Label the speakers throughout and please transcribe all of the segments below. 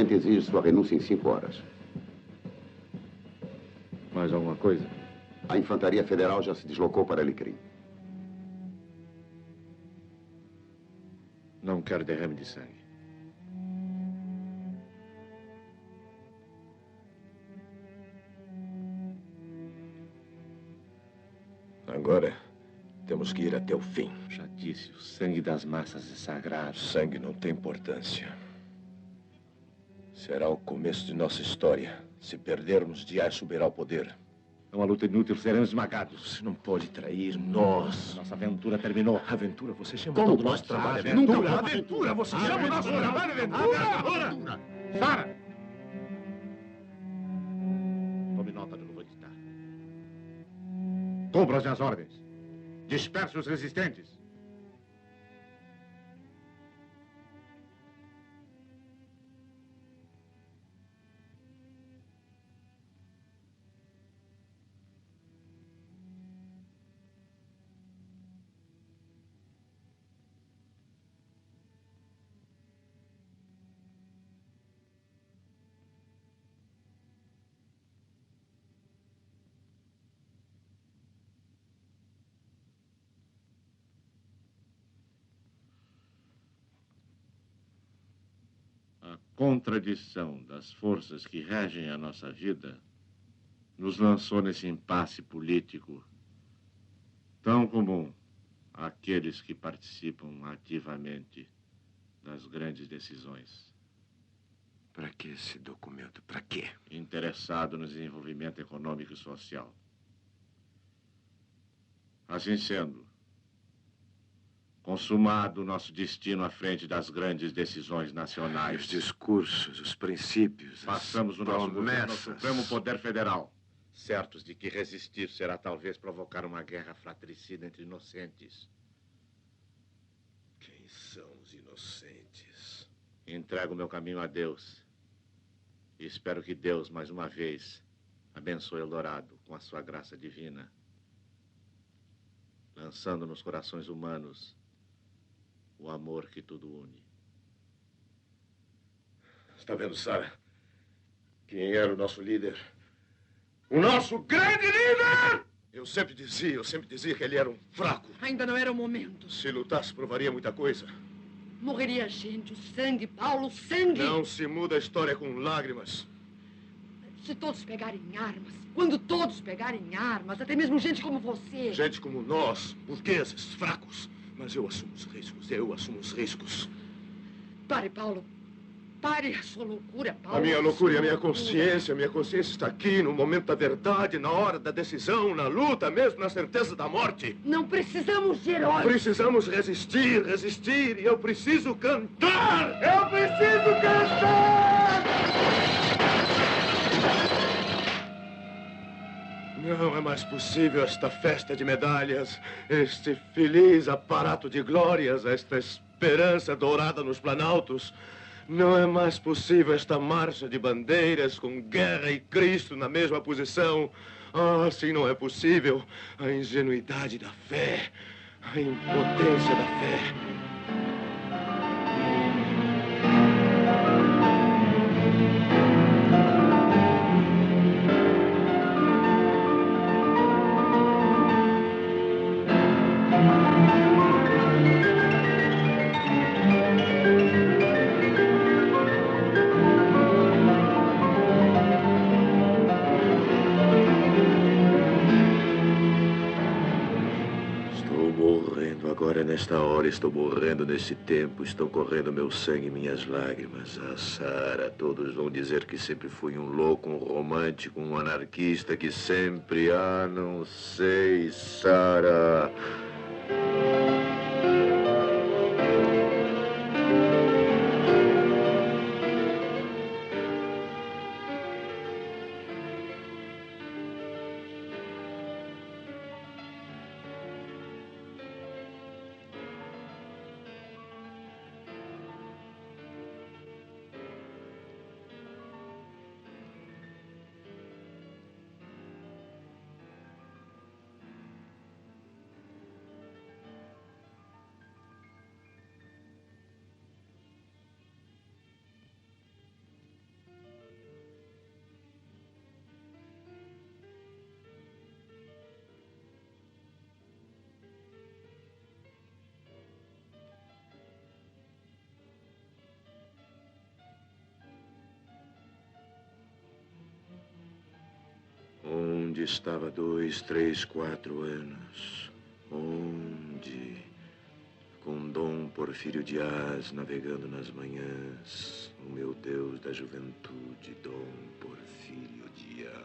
Speaker 1: presidente exige sua renúncia em 5 horas.
Speaker 2: Mais alguma coisa?
Speaker 1: A Infantaria Federal já se deslocou para Alecrim.
Speaker 2: Não quero derrame de sangue.
Speaker 3: Agora, temos que ir até o fim.
Speaker 2: Já disse, o sangue das massas é sagrado.
Speaker 3: Sangue não tem importância. Será o começo de nossa história. Se perdermos, Dias subirá ao poder.
Speaker 2: É uma luta inútil, seremos esmagados.
Speaker 3: Você não pode trair nós.
Speaker 2: Nossa aventura terminou.
Speaker 3: Aventura, você chama
Speaker 1: Como
Speaker 3: todo o
Speaker 1: pode
Speaker 3: nosso trabalho.
Speaker 1: ser?
Speaker 3: Aventura,
Speaker 1: Nunca
Speaker 3: aventura, você chama o nosso trabalho aventura.
Speaker 2: Sara! Tome nota do que eu vou ditar. Cumpra as minhas ordens. Disperse os resistentes. A contradição das forças que regem a nossa vida nos lançou nesse impasse político tão comum àqueles que participam ativamente das grandes decisões.
Speaker 3: Para que esse documento? Para quê?
Speaker 2: Interessado no desenvolvimento econômico e social. Assim sendo, consumado o nosso destino à frente das grandes decisões nacionais.
Speaker 3: Os discursos, os princípios,
Speaker 2: Passamos o nosso governo ao
Speaker 3: promessas.
Speaker 2: Supremo Poder Federal, certos de que resistir será talvez provocar uma guerra fratricida entre inocentes.
Speaker 3: Quem são os inocentes?
Speaker 2: Entrego meu caminho a Deus e espero que Deus, mais uma vez, abençoe Eldorado com a sua graça divina, lançando nos corações humanos o amor que tudo une.
Speaker 3: Está vendo, Sara? Quem era o nosso líder? O nosso grande líder! Eu sempre dizia que ele era um fraco.
Speaker 4: Ainda não era o momento.
Speaker 3: Se lutasse, provaria muita coisa.
Speaker 4: Morreria gente, o sangue, Paulo, o sangue.
Speaker 3: Não se muda a história com lágrimas.
Speaker 4: Se todos pegarem armas, quando todos pegarem armas, até mesmo gente como você.
Speaker 3: Gente como nós, burgueses, fracos. Mas eu assumo os riscos.
Speaker 4: Pare, Paulo. Pare a sua loucura, Paulo.
Speaker 3: A minha loucura e a minha consciência está aqui no momento da verdade, na hora da decisão, na luta, mesmo na certeza da morte.
Speaker 4: Não precisamos de heróis.
Speaker 3: Precisamos resistir, e eu preciso cantar! Eu preciso cantar! Não é mais possível esta festa de medalhas, este feliz aparato de glórias, esta esperança dourada nos planaltos. Não é mais possível esta marcha de bandeiras com guerra e Cristo na mesma posição. Ah, assim não é possível. A ingenuidade da fé, a impotência da fé. Nesta hora, estou morrendo nesse tempo, estão correndo meu sangue e minhas lágrimas. Ah, Sara, todos vão dizer que sempre fui um louco, um romântico, um anarquista, que sempre... Ah, não sei, Sara. Onde estava 2, 3, 4 anos? Onde? Com Dom Porfírio Dias navegando nas manhãs. O meu Deus da juventude, Dom Porfírio Dias.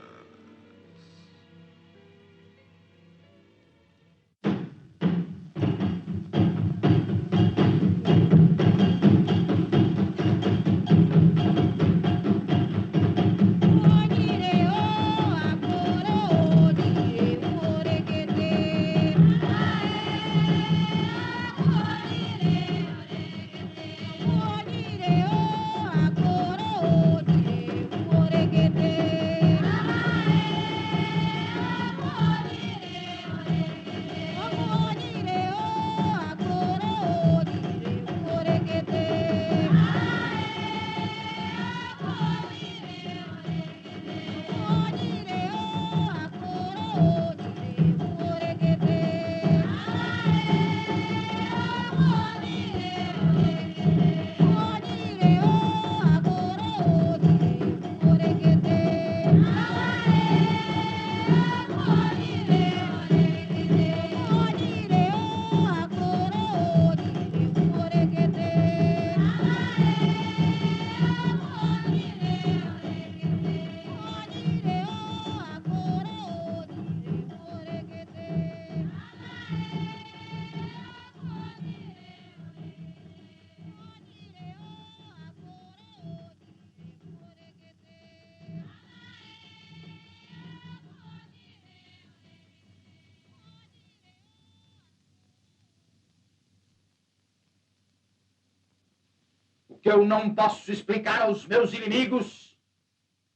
Speaker 5: O que eu não posso explicar aos meus inimigos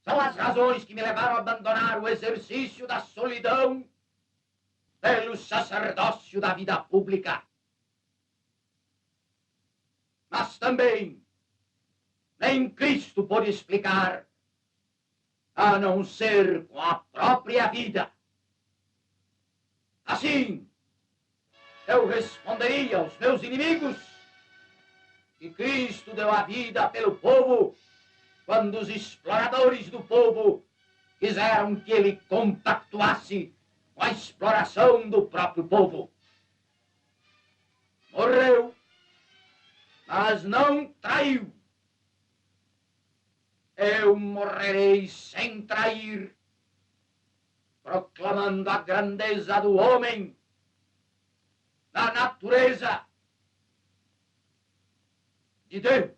Speaker 5: são as razões que me levaram a abandonar o exercício da solidão pelo sacerdócio da vida pública. Mas também nem Cristo pôde explicar, a não ser com a própria vida. Assim, eu responderia aos meus inimigos que Cristo deu a vida pelo povo quando os exploradores do povo quiseram que ele compactuasse com a exploração do próprio povo. Morreu, mas não traiu. Eu morrerei sem trair, proclamando a grandeza do homem, da natureza, de Deus.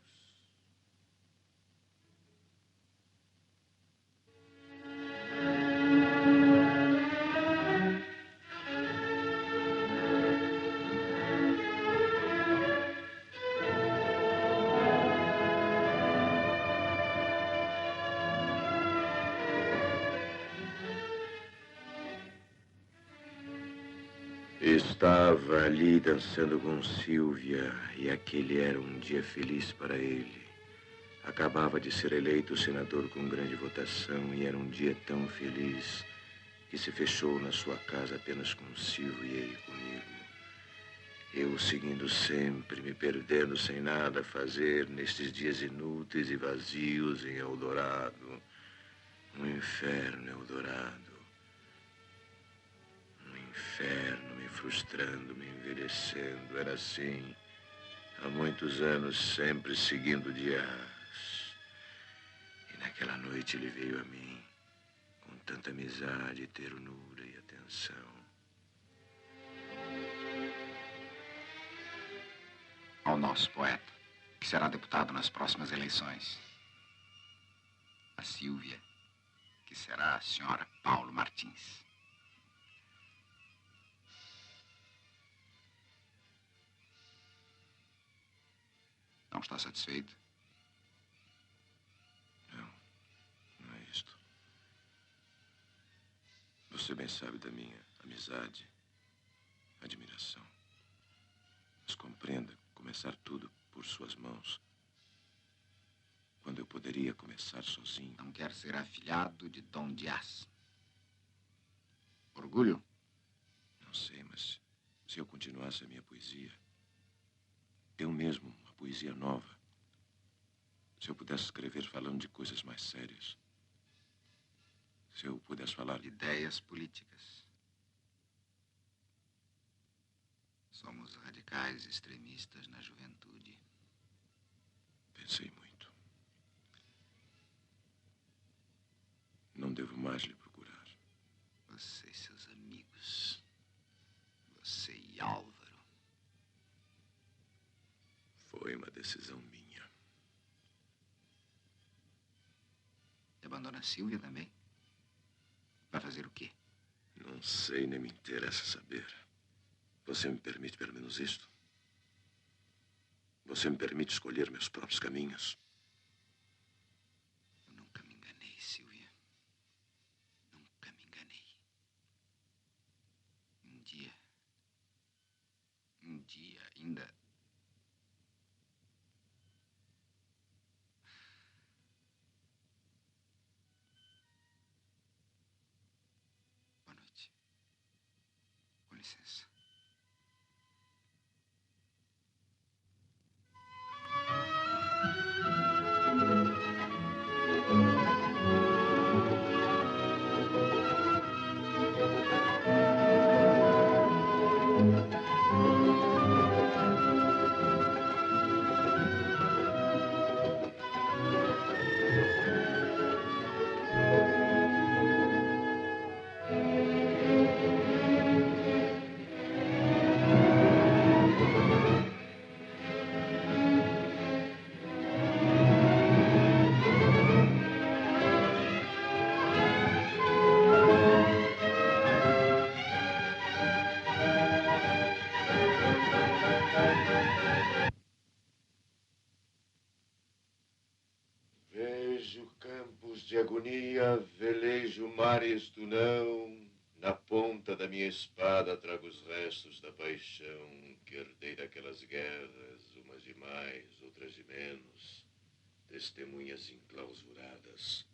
Speaker 3: Estava ali dançando com Silvia e aquele era um dia feliz para ele. Acabava de ser eleito senador com grande votação e era um dia tão feliz que se fechou na sua casa apenas com Silvia e comigo. Eu seguindo sempre, me perdendo sem nada a fazer nestes dias inúteis e vazios em Eldorado. Um inferno, Eldorado. Um inferno, me frustrando, me envelhecendo. Era assim, há muitos anos, sempre seguindo Dias. E naquela noite ele veio a mim, com tanta amizade, ternura e atenção.
Speaker 6: Ao nosso poeta, que será deputado nas próximas eleições. A Silvia, que será a senhora Paulo Martins. Não está satisfeito?
Speaker 3: Não é isto. Você bem sabe da minha amizade, admiração. Mas compreenda, começar tudo por suas mãos, quando eu poderia começar sozinho.
Speaker 6: Não quer ser afilhado de Dom Dias. Orgulho?
Speaker 3: Não sei, mas se eu continuasse a minha poesia, eu mesmo, uma poesia nova, se eu pudesse escrever falando de coisas mais sérias, Se eu pudesse falar de...
Speaker 6: Ideias políticas. Somos radicais extremistas na juventude.
Speaker 3: Pensei muito. Não devo mais lhe procurar.
Speaker 6: Você e seus amigos. Você e Álvaro.
Speaker 3: Foi uma decisão minha.
Speaker 6: E abandona a Silvia também? Vai fazer o quê?
Speaker 3: Não sei, nem me interessa saber. Você me permite pelo menos isto? Você me permite escolher meus próprios caminhos?
Speaker 6: Eu nunca me enganei, Silvia. Nunca me enganei. Um dia ainda... Boa noite. Com licença.
Speaker 3: Vejo campos de agonia, velejo mares do não. Na ponta da minha espada trago os restos da paixão que herdei daquelas guerras, umas de mais, outras de menos. Testemunhas enclausuradas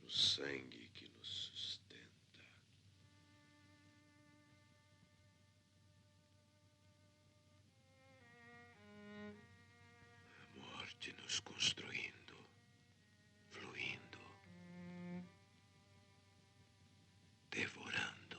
Speaker 3: no sangue que nos sustenta. A morte nos construindo, fluindo, devorando.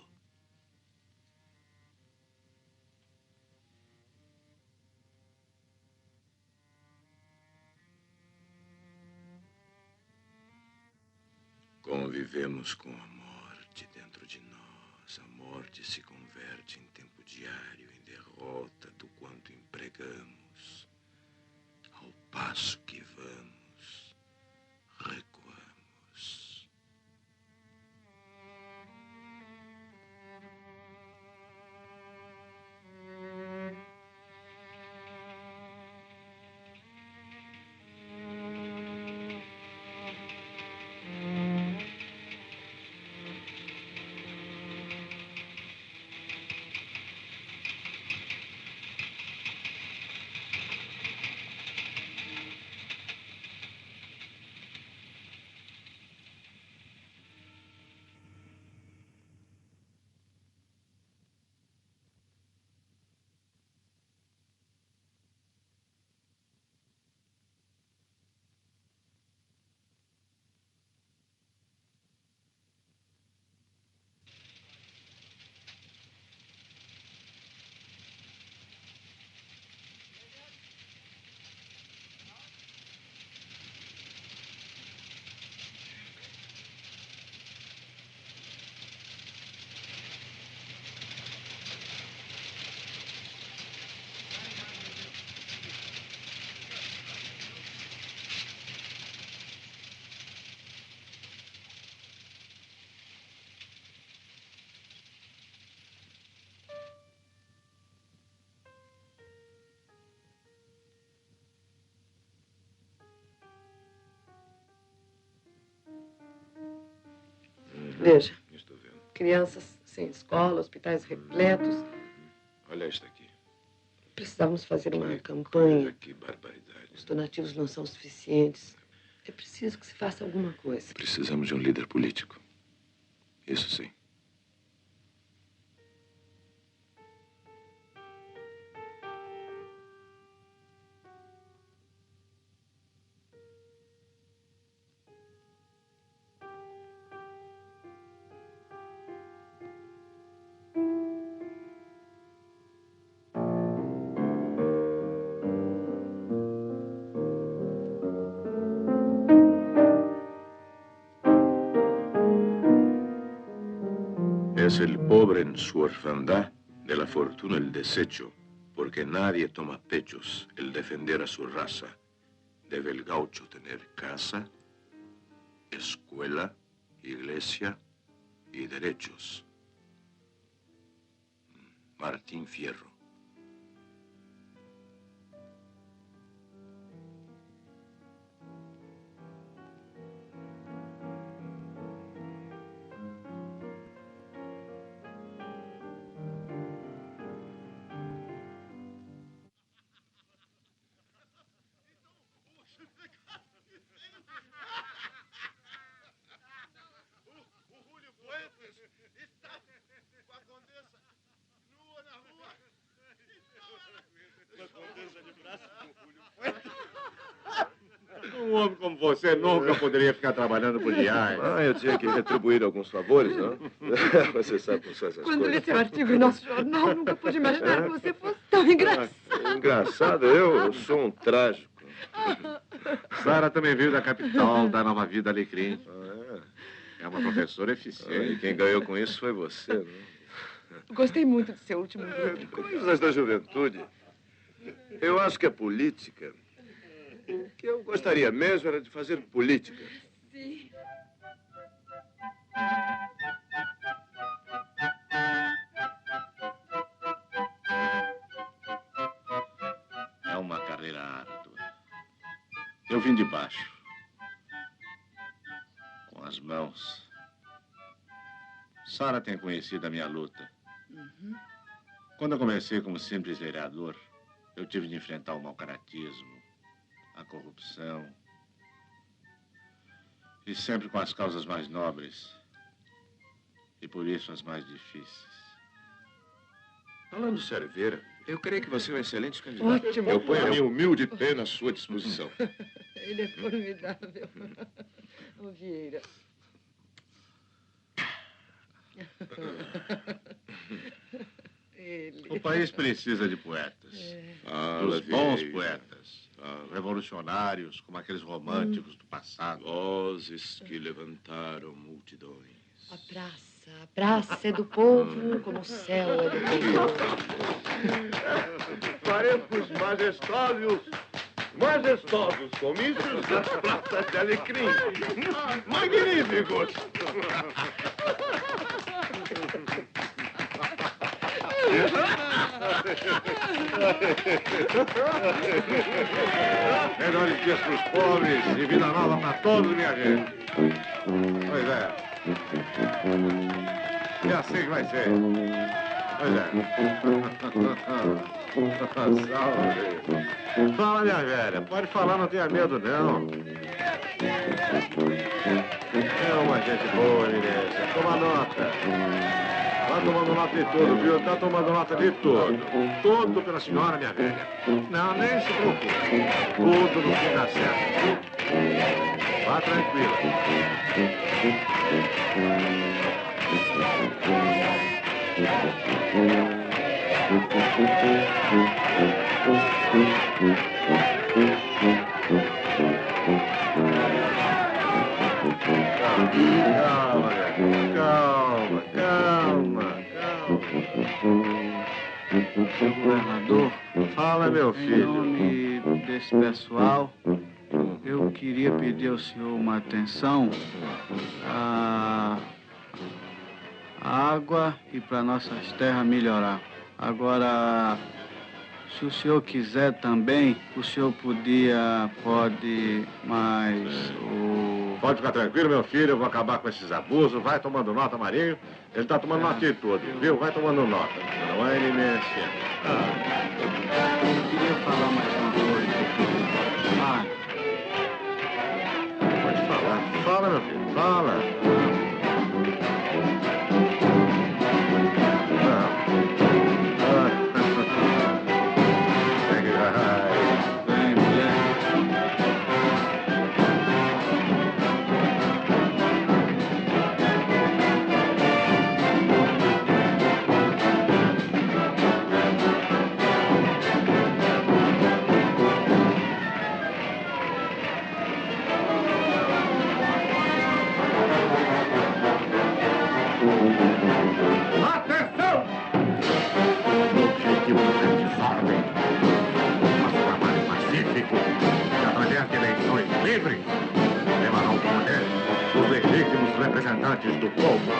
Speaker 3: Convivemos com a morte dentro de nós. A morte se converte em tempo diário, em derrota do quanto empregamos. Ao passo que vamos, recuamos.
Speaker 4: Veja,
Speaker 3: Estou vendo.
Speaker 4: crianças sem escola, hospitais repletos.
Speaker 3: Olha esta aqui.
Speaker 4: Precisávamos fazer uma
Speaker 3: Veja
Speaker 4: campanha.
Speaker 3: que barbaridade.
Speaker 4: Os donativos não são suficientes. É preciso que se faça alguma coisa.
Speaker 3: Precisamos de um líder político. Isso sim. Es el pobre en su orfandad, de la fortuna el desecho, porque nadie toma pechos el defender a su raza. Debe el gaucho tener casa, escuela, iglesia y derechos. Martín Fierro.
Speaker 2: Um homem como você nunca poderia ficar trabalhando por diário.
Speaker 3: Eu tinha que retribuir alguns favores, não? Você sabe como são essas
Speaker 4: Quando li
Speaker 3: coisas.
Speaker 4: seu artigo em nosso jornal, nunca pude imaginar que você fosse tão engraçado.
Speaker 3: Engraçado, eu sou um trágico.
Speaker 2: Sara também veio da capital, da Nova Vida Alecrim. É uma professora
Speaker 3: E
Speaker 2: eficiente.
Speaker 3: quem ganhou com isso foi você, não?
Speaker 4: Gostei muito do seu último livro.
Speaker 3: Coisas da juventude. Eu acho que a política... O que eu gostaria mesmo era de fazer política.
Speaker 4: Sim.
Speaker 2: É uma carreira árdua. Eu vim de baixo. Com as mãos. Sara tem conhecido a minha luta. Quando eu comecei como simples vereador, eu tive de enfrentar o mau caratismo, a corrupção. E sempre com as causas mais nobres. E por isso as mais difíceis.
Speaker 3: Falando sério, Vieira, eu creio que você é um excelente candidato.
Speaker 4: Ótimo.
Speaker 3: Eu ponho a minha humilde pena à sua disposição.
Speaker 4: Ele é formidável. Ô, Vieira. Ele.
Speaker 2: O país precisa de poetas.
Speaker 3: Fala,
Speaker 2: Dos bons
Speaker 3: Vieira.
Speaker 2: poetas. Revolucionários, como aqueles românticos do passado.
Speaker 3: Vozes que levantaram multidões.
Speaker 4: A praça é do povo, como o céu é do povo.
Speaker 3: Faremos majestosos comícios das praças de Alecrim. Magníficos!
Speaker 2: Melhores dias para os pobres e vida nova para todos, minha gente. Pois é. Já sei que vai ser. Pois é. Salve. Fala, minha velha. Pode falar, não tenha medo, não. É uma gente boa, Eminência. Toma nota. Vai tomando nota de tudo, viu? Tá tomando nota de tudo. Tudo pela senhora, minha velha. Não, nem se preocupe. Tudo no fim dá certo, viu? Vá tranquila. Calma, velho. Calma.
Speaker 7: Seu governador,
Speaker 2: Fala, meu
Speaker 7: em
Speaker 2: filho.
Speaker 7: nome desse pessoal, eu queria pedir ao senhor uma atenção à água e para nossas terras melhorar. Agora, se o senhor quiser também, o senhor pode, mas
Speaker 2: Pode ficar tranquilo, meu filho. Eu vou acabar com esses abusos. Vai tomando nota, Marinho. Ele tá tomando nota de tudo, viu? Vai tomando nota. Não é eminência.
Speaker 7: eu queria falar mais uma coisa.
Speaker 2: Pode falar. Fala, meu filho. Fala.
Speaker 7: Bem, mulher.
Speaker 2: representantes do povo.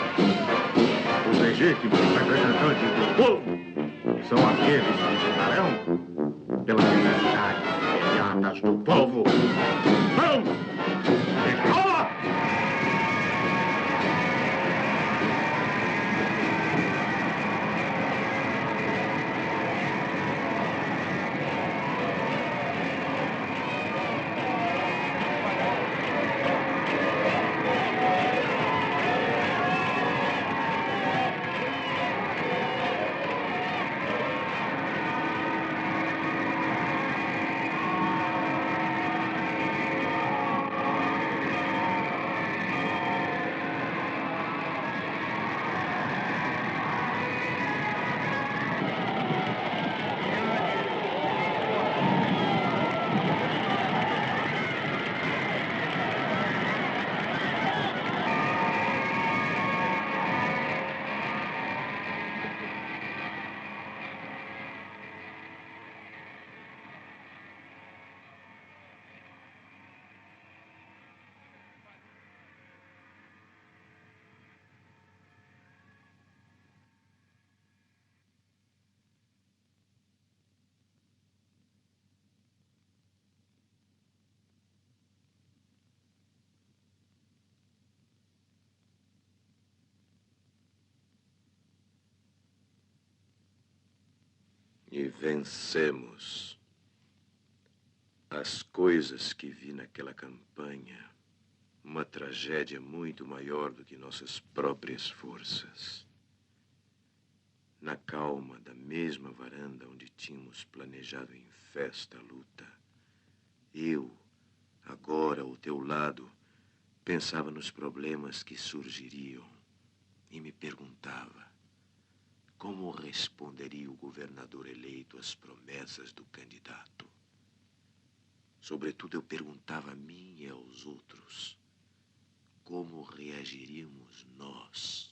Speaker 2: Os legítimos representantes do povo são aqueles que lutarão pelas necessidades imediatas do povo. Vamos! Escola!
Speaker 3: E vencemos. As coisas que vi naquela campanha, uma tragédia muito maior do que nossas próprias forças. Na calma da mesma varanda onde tínhamos planejado em festa a luta, eu, agora ao teu lado, pensava nos problemas que surgiriam e me perguntava: como responderia o governador eleito às promessas do candidato? Sobretudo, eu perguntava a mim e aos outros: como reagiríamos nós?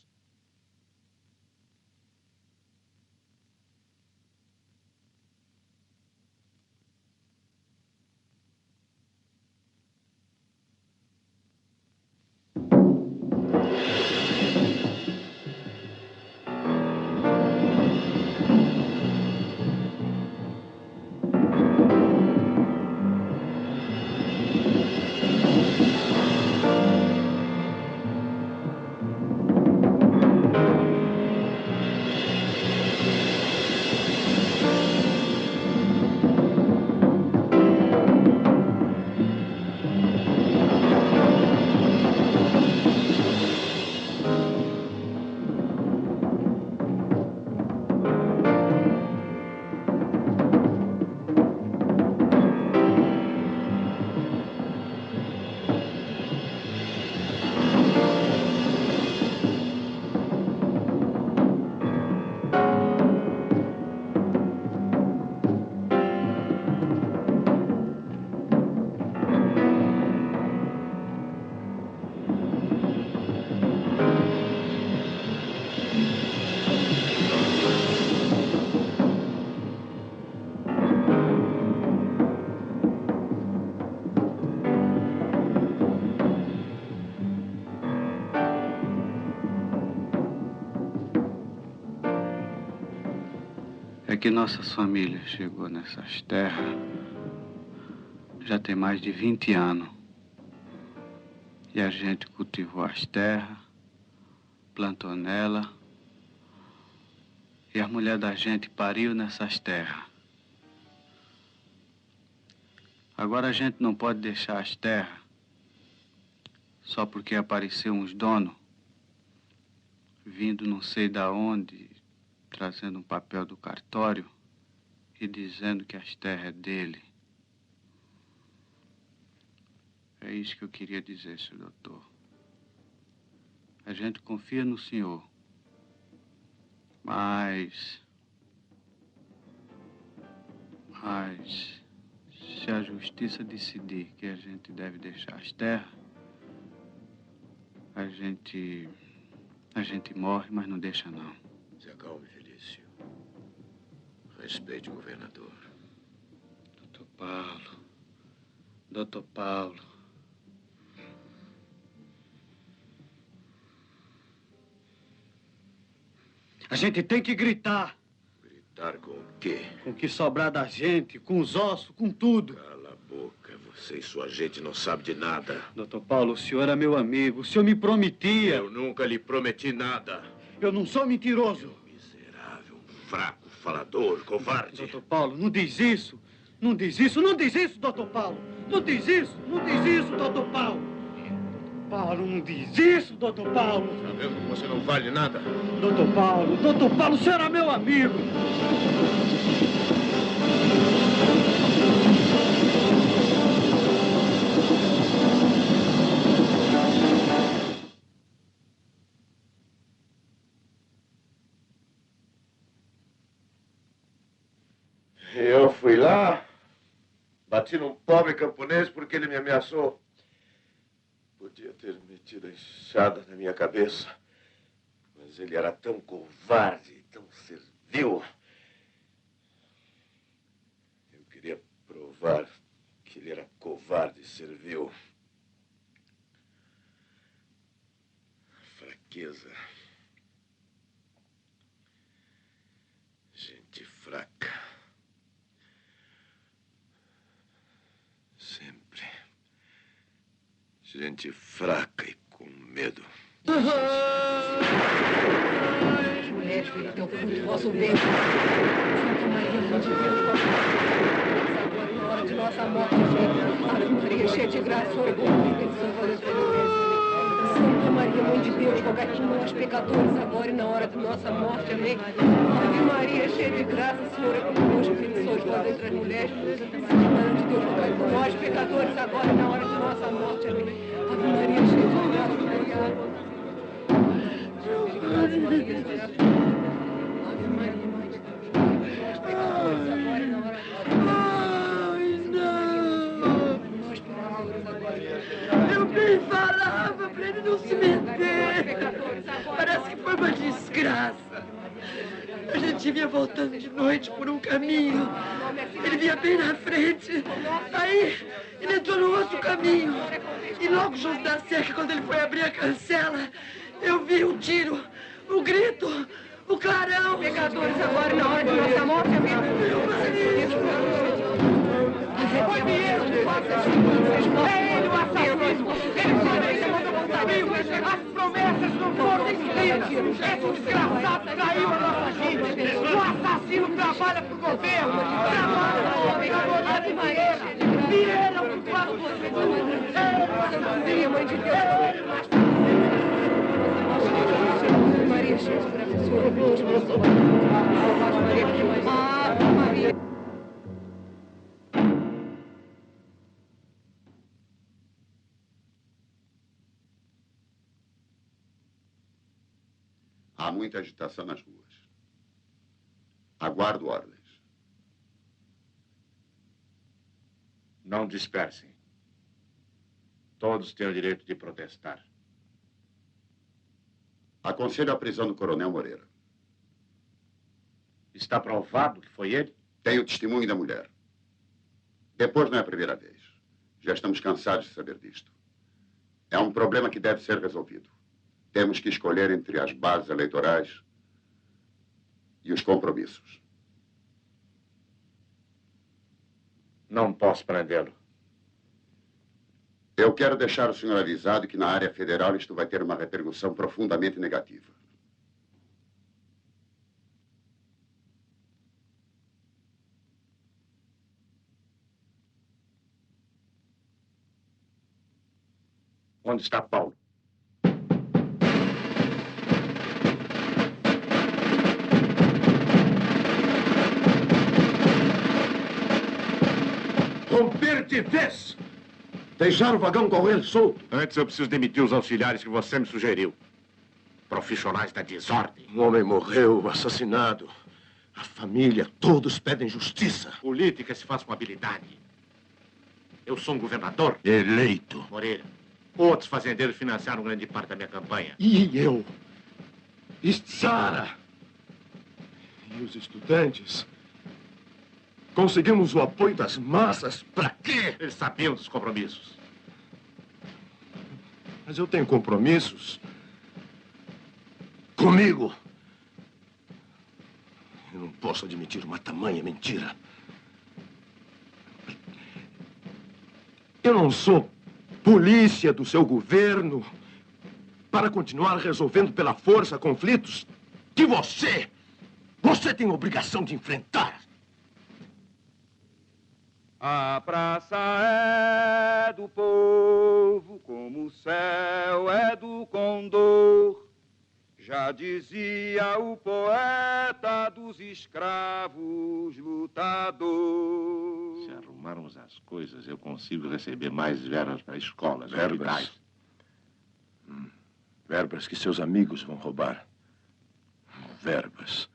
Speaker 7: É que nossa família chegou nessas terras já tem mais de 20 anos. E a gente cultivou as terras, plantou nela, e a mulher da gente pariu nessas terras. Agora a gente não pode deixar as terras só porque apareceu uns donos vindo não sei da onde, trazendo um papel do cartório e dizendo que as terras é dele. É isso que eu queria dizer, senhor doutor. A gente confia no senhor, mas se a justiça decidir que a gente deve deixar as terras, a gente morre, mas não deixa não.
Speaker 3: Se acalme, Felício. Respeite o governador.
Speaker 7: Doutor Paulo. A gente tem que gritar.
Speaker 3: Gritar com o quê?
Speaker 7: Com o que sobrar da gente, com os ossos, com tudo.
Speaker 3: Cala a boca. Você e sua gente não sabem de nada.
Speaker 7: Doutor Paulo, o senhor é meu amigo. O senhor me prometia.
Speaker 3: Eu nunca lhe prometi nada.
Speaker 7: Eu não sou mentiroso.
Speaker 3: Miserável, fraco, falador, covarde.
Speaker 7: Doutor Paulo, não diz isso. Não diz isso, não diz isso, doutor Paulo. Não diz isso, não diz isso, doutor Paulo. Paulo, não diz isso, doutor Paulo.
Speaker 3: Tá vendo que você não vale nada?
Speaker 7: Doutor Paulo, o senhor é meu amigo.
Speaker 3: Eu fui lá, bati num pobre camponês porque ele me ameaçou. Podia ter metido a enxada na minha cabeça, mas ele era tão covarde, tão servil. Eu queria provar que ele era covarde e servil. Fraqueza. Gente fraca. Sempre. Gente fraca e com medo.
Speaker 4: As mulheres, filho, teu fruto, vosso ventre. Santa Maria, Mãe de Deus, agora na hora de nossa morte, Ave Maria, cheia de graça, ora com Santa Maria, Mãe de Deus, rogai por nós, pecadores, agora e na hora de nossa morte, amém. Ave Maria, cheia de graça, Senhor é convosco, bendita sois vós entre as mulheres. Santa Mãe de Deus, rogai por nós, pecadores, agora e na hora de nossa morte, amém. Ave Maria, cheia de graça, obrigada. Ave Maria, Mãe de Deus, nós pecadores, agora e na hora de nós pecadores, agora.
Speaker 8: Eu bem falava pra ele não se meter. Parece que foi uma desgraça. A gente vinha voltando de noite por um caminho. Ele vinha bem na frente. Aí ele entrou no outro caminho. E logo junto da cerca, quando ele foi abrir a cancela, eu vi o tiro, o grito, o clarão.
Speaker 4: Pecadores agora na hora de nossa morte, amém.
Speaker 8: Foi Pinheiro que faz isso. É ele o assassino. Ele foi ele mandou contar comigo. As promessas não foram cumpridas. Esse desgraçado traiu a nossa gente. O assassino trabalha pro governo. Trabalha pro governador da Pinheira. Pinheira é o culpado por você.
Speaker 4: Santa Maria, Mãe de Deus, Maria, cheia de graça, Senhor é convosco. Ave Maria, que mais? Ave Maria.
Speaker 1: Há muita agitação nas ruas. Aguardo ordens.
Speaker 2: Não dispersem. Todos têm o direito de protestar.
Speaker 1: Aconselho a prisão do Coronel Moreira.
Speaker 2: Está provado que foi ele?
Speaker 1: Tenho testemunho da mulher. Depois não é a primeira vez. Já estamos cansados de saber disto. É um problema que deve ser resolvido. Temos que escolher entre as bases eleitorais e os compromissos.
Speaker 2: Não posso prendê-lo.
Speaker 1: Eu quero deixar o senhor avisado que na área federal isto vai ter uma repercussão profundamente negativa.
Speaker 2: Onde está Paulo?
Speaker 3: Romper de vez! Deixar o vagão com ele solto.
Speaker 2: Antes eu preciso demitir os auxiliares que você me sugeriu. Profissionais da desordem.
Speaker 3: Um homem morreu, assassinado. A família, todos pedem justiça.
Speaker 2: Política se faz com habilidade. Eu sou um governador.
Speaker 3: Eleito.
Speaker 2: Moreira, outros fazendeiros financiaram grande parte da minha campanha.
Speaker 3: E eu? E Sara? E os estudantes? Conseguimos o apoio das massas. Para quê?
Speaker 2: Eles sabiam dos compromissos.
Speaker 3: Mas eu tenho compromissos comigo. Eu não posso admitir uma tamanha mentira. Eu não sou polícia do seu governo para continuar resolvendo pela força conflitos que você tem obrigação de enfrentar.
Speaker 9: A praça é do povo, como o céu é do condor. Já dizia o poeta dos escravos lutador.
Speaker 2: Se arrumarmos as coisas, eu consigo receber mais verbas para escolas.
Speaker 3: Verbas? Verbas que seus amigos vão roubar. Verbas.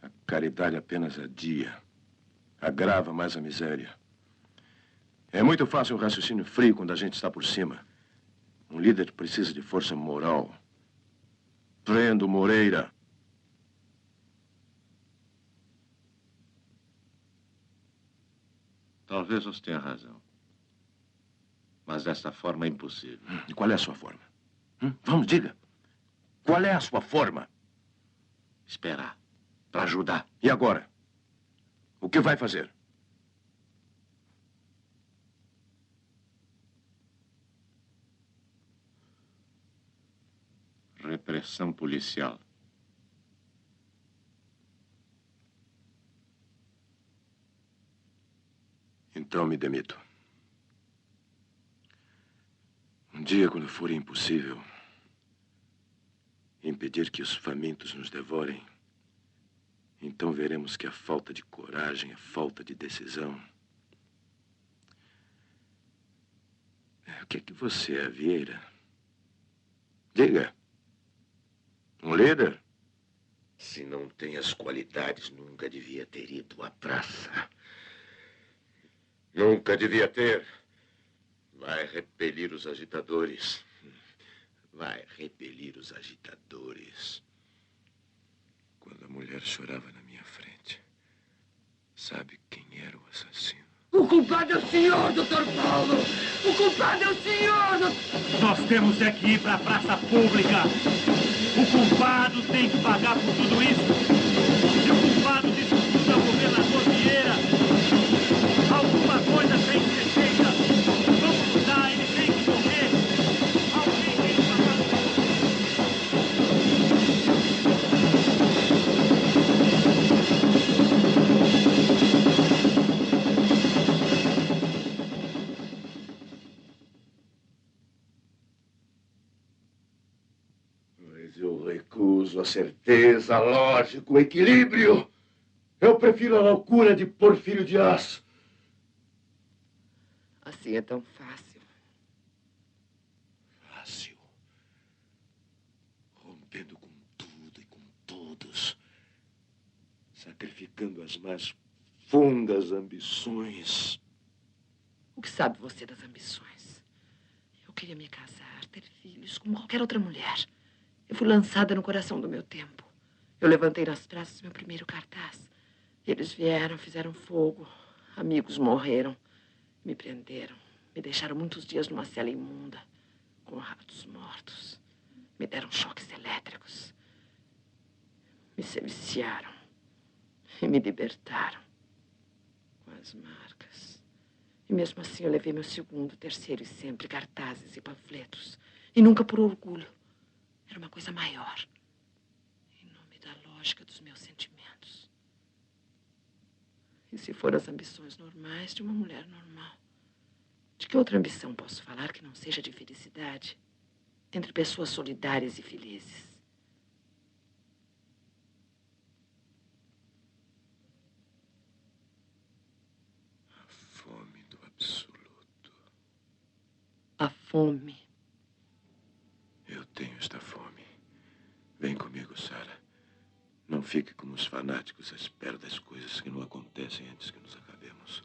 Speaker 3: A caridade apenas adia. Agrava mais a miséria. É muito fácil o raciocínio frio quando a gente está por cima. Um líder precisa de força moral. Prendo Moreira.
Speaker 2: Talvez você tenha razão. Mas dessa forma é impossível.
Speaker 3: E qual é a sua forma? Vamos, diga. Qual é a sua forma?
Speaker 2: Esperar. Para ajudar.
Speaker 3: E agora? O que vai fazer?
Speaker 2: Repressão policial.
Speaker 3: Então me demito. Um dia, quando for impossível impedir que os famintos nos devorem, então veremos que a falta de coragem, a falta de decisão... O que é que você é, Vieira? Diga. Um líder? Se não tem as qualidades, nunca devia ter ido à praça. Nunca devia ter. Vai repelir os agitadores. Vai repelir os agitadores. Quando a mulher chorava na minha frente, sabe quem era o assassino?
Speaker 8: O culpado é o senhor, Dr. Paulo! O culpado é o senhor,
Speaker 10: Nós temos é que ir para a praça pública. O culpado tem que pagar por tudo isso. E o culpado disso tudo é o governador Vieira. Alguma coisa tem que ser feita. Vamos lutar, ele tem que morrer. Alguém tem que pagar.
Speaker 3: Mas eu recuso a certeza, a lógica, o equilíbrio. Eu prefiro a loucura de Porfírio Dias.
Speaker 8: Assim é tão fácil.
Speaker 3: Fácil. Rompendo com tudo e com todos. Sacrificando as mais fundas ambições.
Speaker 8: O que sabe você das ambições? Eu queria me casar, ter filhos, como qualquer outra mulher. Eu fui lançada no coração do meu tempo. Eu levantei nas praças meu primeiro cartaz. Eles vieram, fizeram fogo. Amigos morreram. Me prenderam. Me deixaram muitos dias numa cela imunda, com ratos mortos. Me deram choques elétricos. Me seviciaram. E me libertaram. Com as marcas. E mesmo assim eu levei meu segundo, terceiro e sempre cartazes e panfletos. E nunca por orgulho. Era uma coisa maior. Em nome da lógica dos meus sentimentos. E se for as ambições normais de uma mulher normal? De que outra ambição posso falar que não seja de felicidade? Entre pessoas solidárias e felizes.
Speaker 3: A fome do absoluto.
Speaker 8: A fome.
Speaker 3: Eu tenho esta fome. Vem comigo, Sara. Não fique como os fanáticos à espera das coisas que não acontecem antes que nos acabemos.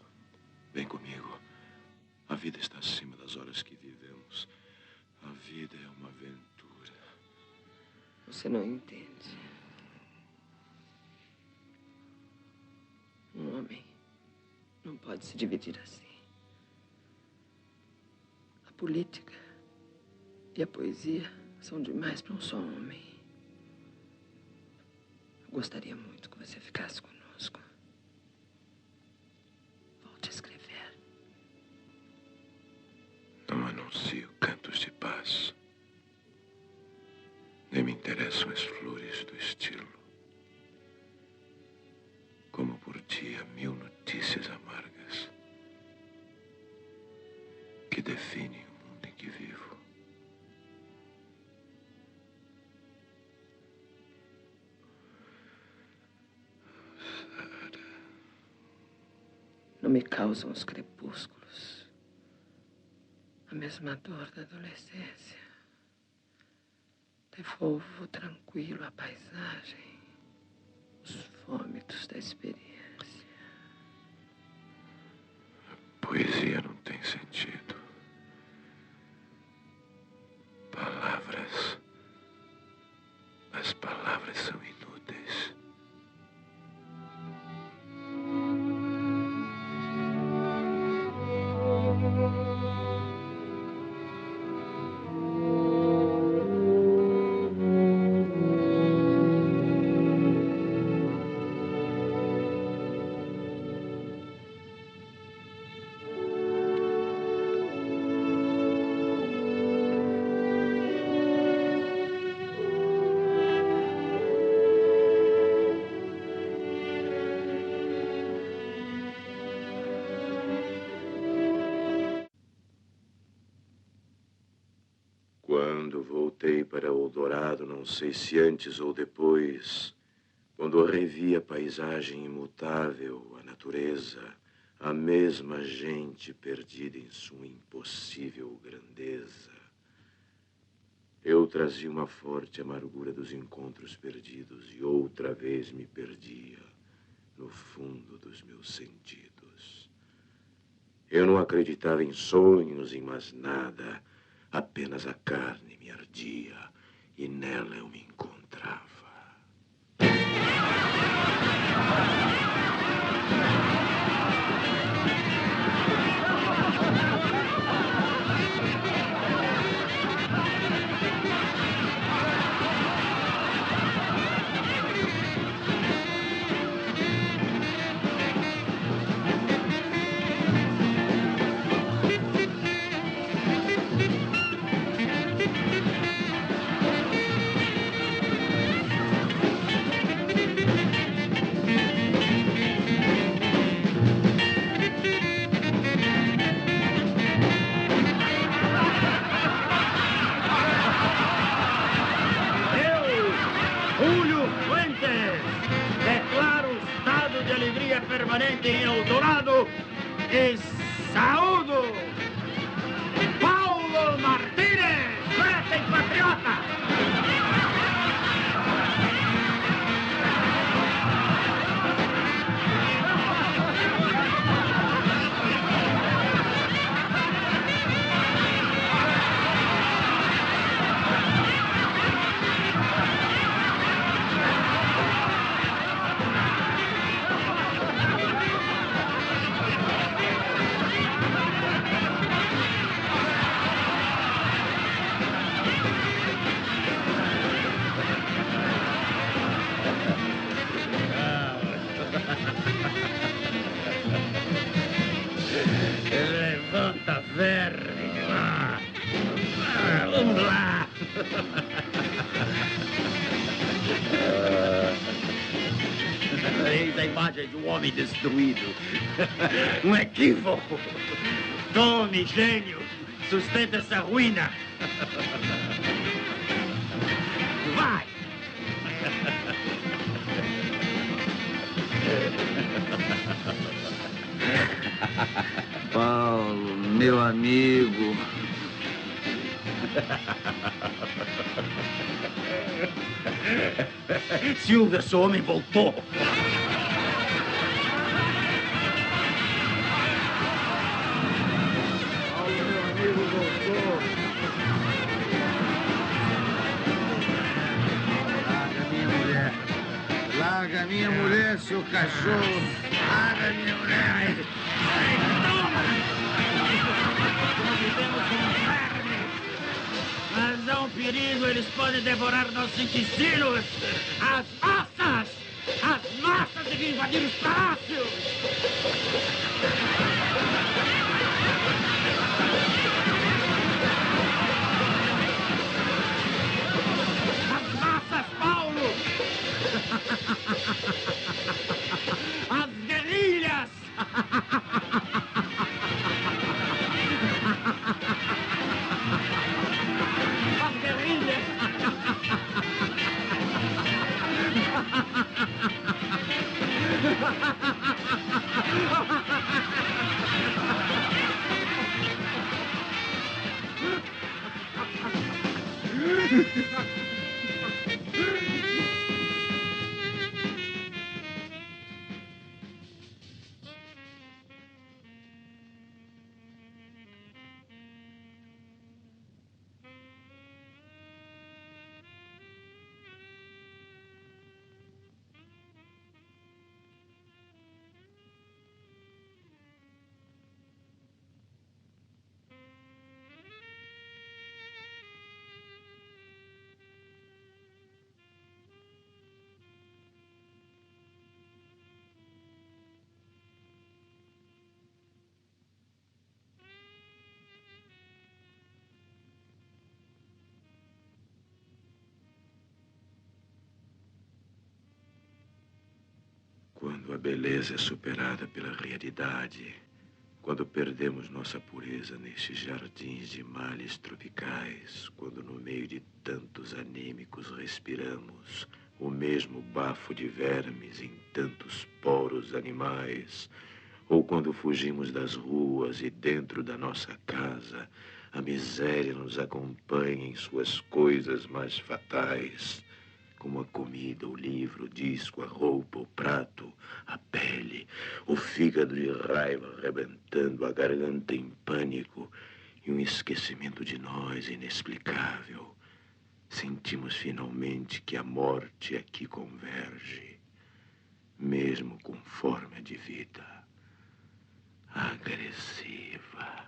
Speaker 3: Vem comigo. A vida está acima das horas que vivemos. A vida é uma aventura.
Speaker 8: Você não entende. Um homem não pode se dividir assim. A política e a poesia são demais para um só homem. Gostaria muito que você ficasse conosco. Volte a escrever.
Speaker 3: Não anuncio cantos de paz. Nem me interessam as flores do estilo. Como por dia 1000 notícias amargas que definem o mundo em que vivo.
Speaker 8: Não me causam os crepúsculos a mesma dor da adolescência. Devolvo tranquilo a paisagem, os vômitos da experiência.
Speaker 3: Poesia não tem sentido. Palavras. As palavras são inúteis. Quando voltei para Eldorado, não sei se antes ou depois, quando revi a paisagem imutável, a natureza, a mesma gente perdida em sua impossível grandeza, eu trazia uma forte amargura dos encontros perdidos e outra vez me perdia no fundo dos meus sentidos. Eu não acreditava em sonhos, em mais nada. Apenas a carne me ardia e nela eu me encontrava.
Speaker 10: Permanente em Eldorado e saúdo Paulo Martínez, poeta e patriota. Levanta, verme lá. Vamos lá. Eis a imagem de um homem destruído. Um equívoco. Tome, gênio. Sustenta essa ruína. Vai.
Speaker 7: Paulo, meu amigo.
Speaker 10: Silvia, seu homem voltou.
Speaker 2: Paulo, meu amigo, voltou.
Speaker 7: Larga minha mulher. Larga minha mulher, seu cachorro.
Speaker 10: Larga minha mulher. Ai, toma! Nós vivemos como vermes. Mas há um perigo, eles podem devorar nossos intestinos. As massas!
Speaker 2: aqui nos palácios! As massas, Paulo! As guerrilhas! As guerrilhas!
Speaker 3: Quando a beleza é superada pela realidade, quando perdemos nossa pureza nestes jardins de males tropicais, quando no meio de tantos anêmicos respiramos o mesmo bafo de vermes em tantos poros animais, ou quando fugimos das ruas e dentro da nossa casa a miséria nos acompanha em suas coisas mais fatais, como a comida, o livro, o disco, a roupa, o prato, a pele, o fígado de raiva arrebentando, a garganta em pânico e um esquecimento de nós inexplicável. Sentimos finalmente que a morte aqui converge, mesmo com forma de vida agressiva.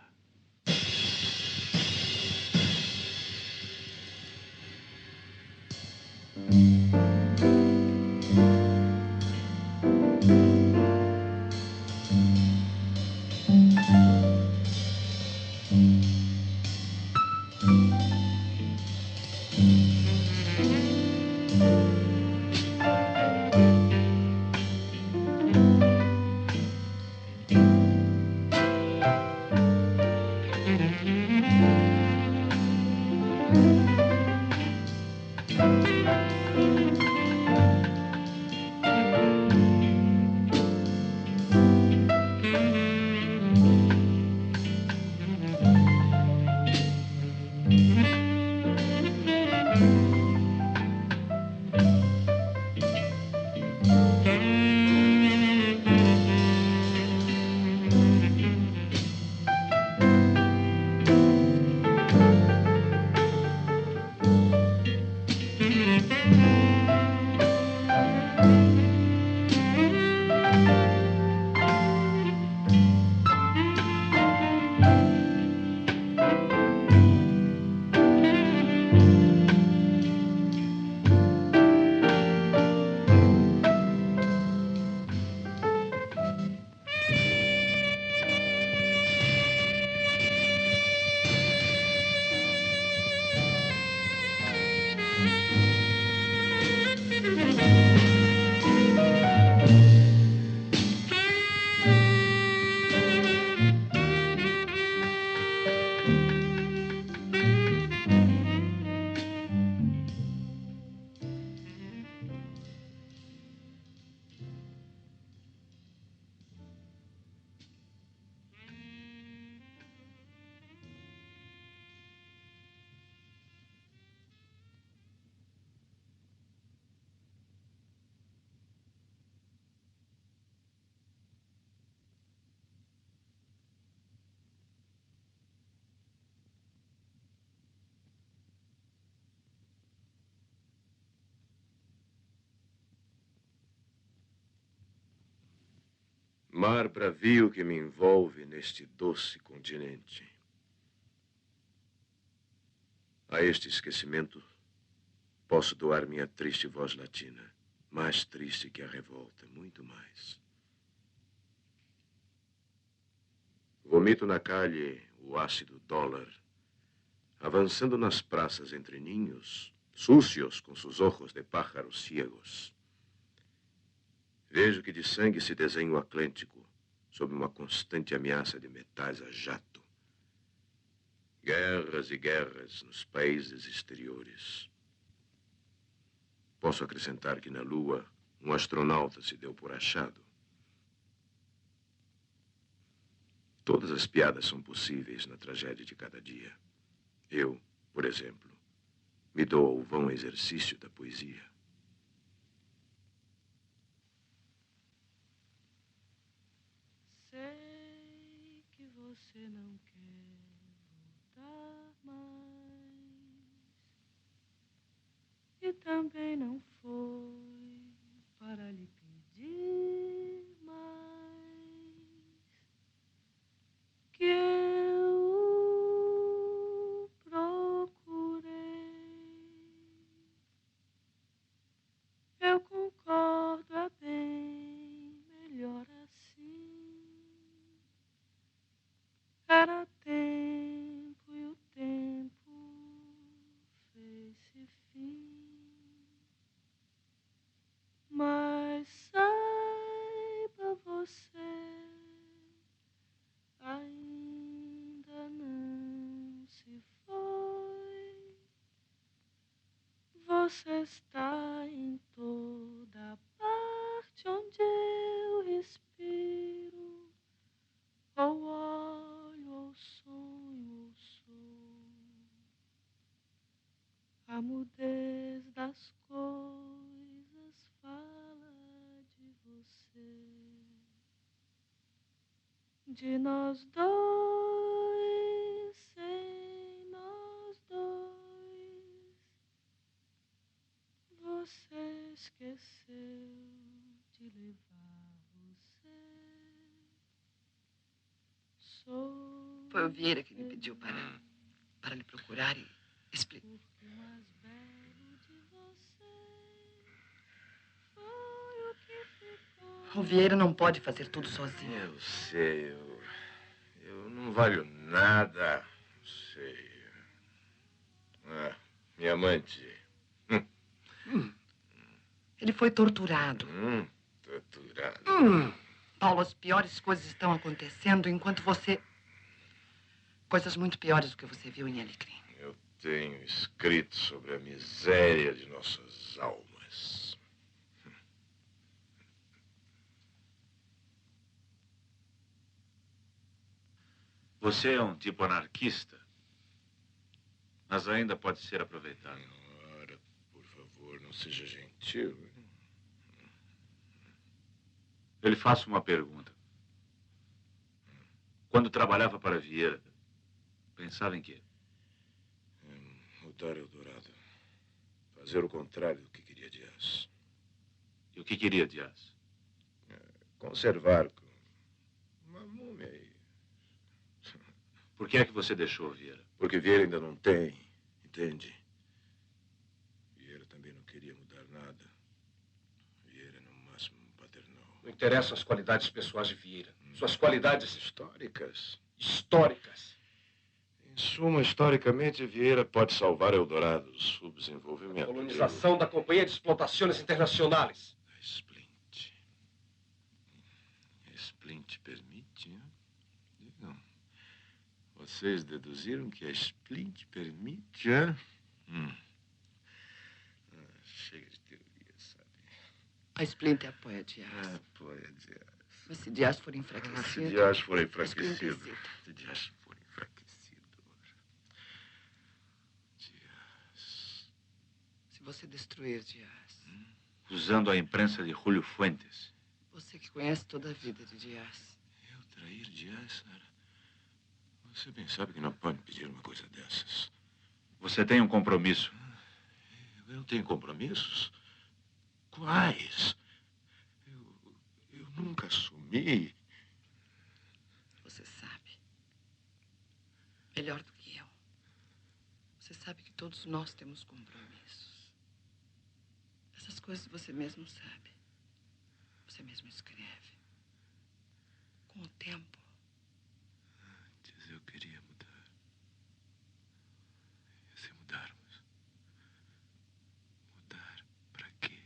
Speaker 3: Mar bravio que me envolve neste doce continente. A este esquecimento posso doar minha triste voz latina. Mais triste que a revolta, muito mais. Vomito na calhe o ácido dólar, avançando nas praças entre ninhos, sucios com seus ojos de pájaros ciegos. Vejo que de sangue se desenha o Atlântico, sob uma constante ameaça de metais a jato. Guerras e guerras nos países exteriores. Posso acrescentar que na Lua, um astronauta se deu por achado. Todas as piadas são possíveis na tragédia de cada dia. Eu, por exemplo, me dou ao vão exercício da poesia.
Speaker 11: Sei que você não quer voltar mais e também não foi para lhe pedir mais que eu procurei. Eu concordo, é bem melhor assim. Era tempo e o tempo fez-se fim. Mas saiba você, ainda não se foi. Você está em toda parte onde eu respiro, ou olho, ou sonho, ou sou. A mudez das coisas fala de você, de nós dois, sem nós dois. Você esqueceu de levar você. Sou.
Speaker 8: Foi o Vieira que me pediu para lhe procurar e explicar. O Vieira não pode fazer tudo sozinho.
Speaker 3: Eu sei, eu não valho nada. Sei. Ah, minha amante.
Speaker 8: Ele foi torturado.
Speaker 3: Torturado.
Speaker 8: Paulo, as piores coisas estão acontecendo enquanto você... Coisas muito piores do que você viu em Alecrim.
Speaker 3: Eu tenho escrito sobre a miséria de nossas almas.
Speaker 2: Você é um tipo anarquista, mas ainda pode ser aproveitado.
Speaker 3: Ora, por favor, não seja gentil.
Speaker 2: Eu lhe faço uma pergunta. Quando trabalhava para Vieira, pensava em quê?
Speaker 3: Mudar Eldorado. Fazer o contrário do que queria Dias.
Speaker 2: E o que queria Dias?
Speaker 3: Conservar uma múmia aí.
Speaker 2: Por que é que você deixou Vieira?
Speaker 3: Porque Vieira ainda não tem, entende? Vieira também não queria mudar nada. Vieira, no máximo, um paternal.
Speaker 12: Não interessam as qualidades pessoais de Vieira. Suas qualidades
Speaker 3: históricas.
Speaker 12: Históricas.
Speaker 3: Em suma, historicamente, Vieira pode salvar Eldorado do subdesenvolvimento.
Speaker 12: A colonização da Companhia de Explotações Internacionais.
Speaker 3: A Splint. A Splint permite, né? Digam. Vocês deduziram que a Splint permite, hein? Chega de teoria, sabe?
Speaker 8: A Splint apoia Dias.
Speaker 3: Apoia Dias.
Speaker 8: Mas se Dias for enfraquecido...
Speaker 3: Se Dias for enfraquecido. Se Dias for enfraquecido. Dias.
Speaker 8: Se você destruir Dias...
Speaker 2: Usando a imprensa de Julio Fuentes.
Speaker 8: Você que conhece toda a vida de Dias.
Speaker 3: Eu trair Dias, Sara? Você bem sabe que não pode pedir uma coisa dessas.
Speaker 2: Você tem um compromisso.
Speaker 3: Eu tenho compromissos? Quais? Eu nunca assumi.
Speaker 8: Você sabe. Melhor do que eu. Você sabe que todos nós temos compromissos. Essas coisas você mesmo sabe. Você mesmo escreve. Com o tempo.
Speaker 3: Antes eu queria mudar. E se mudarmos? Mudar para quê?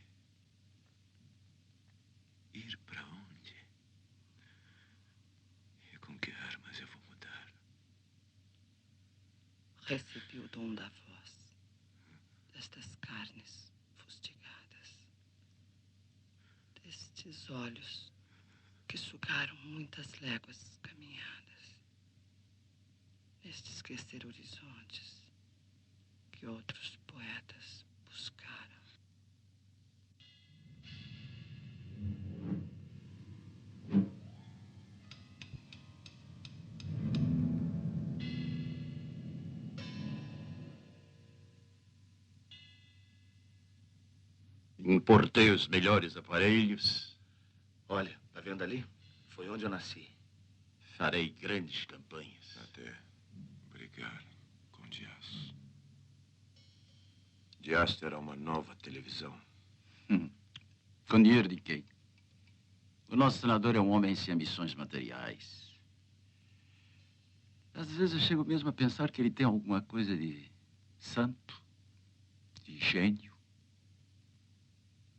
Speaker 3: Ir para onde? E com que armas eu vou mudar?
Speaker 8: Recebi o dom da voz. Destas carnes fustigadas. Destes olhos que sugaram muitas léguas caminhadas. Neste esquecer horizontes que outros poetas buscaram.
Speaker 13: Importei os melhores aparelhos. Olha, tá vendo ali? Foi onde eu nasci. Farei grandes campanhas.
Speaker 3: Até brigar com Dias. Dias terá uma nova televisão.
Speaker 13: Com dinheiro de quem? O nosso senador é um homem sem ambições materiais. Às vezes eu chego mesmo a pensar que ele tem alguma coisa de santo, de gênio,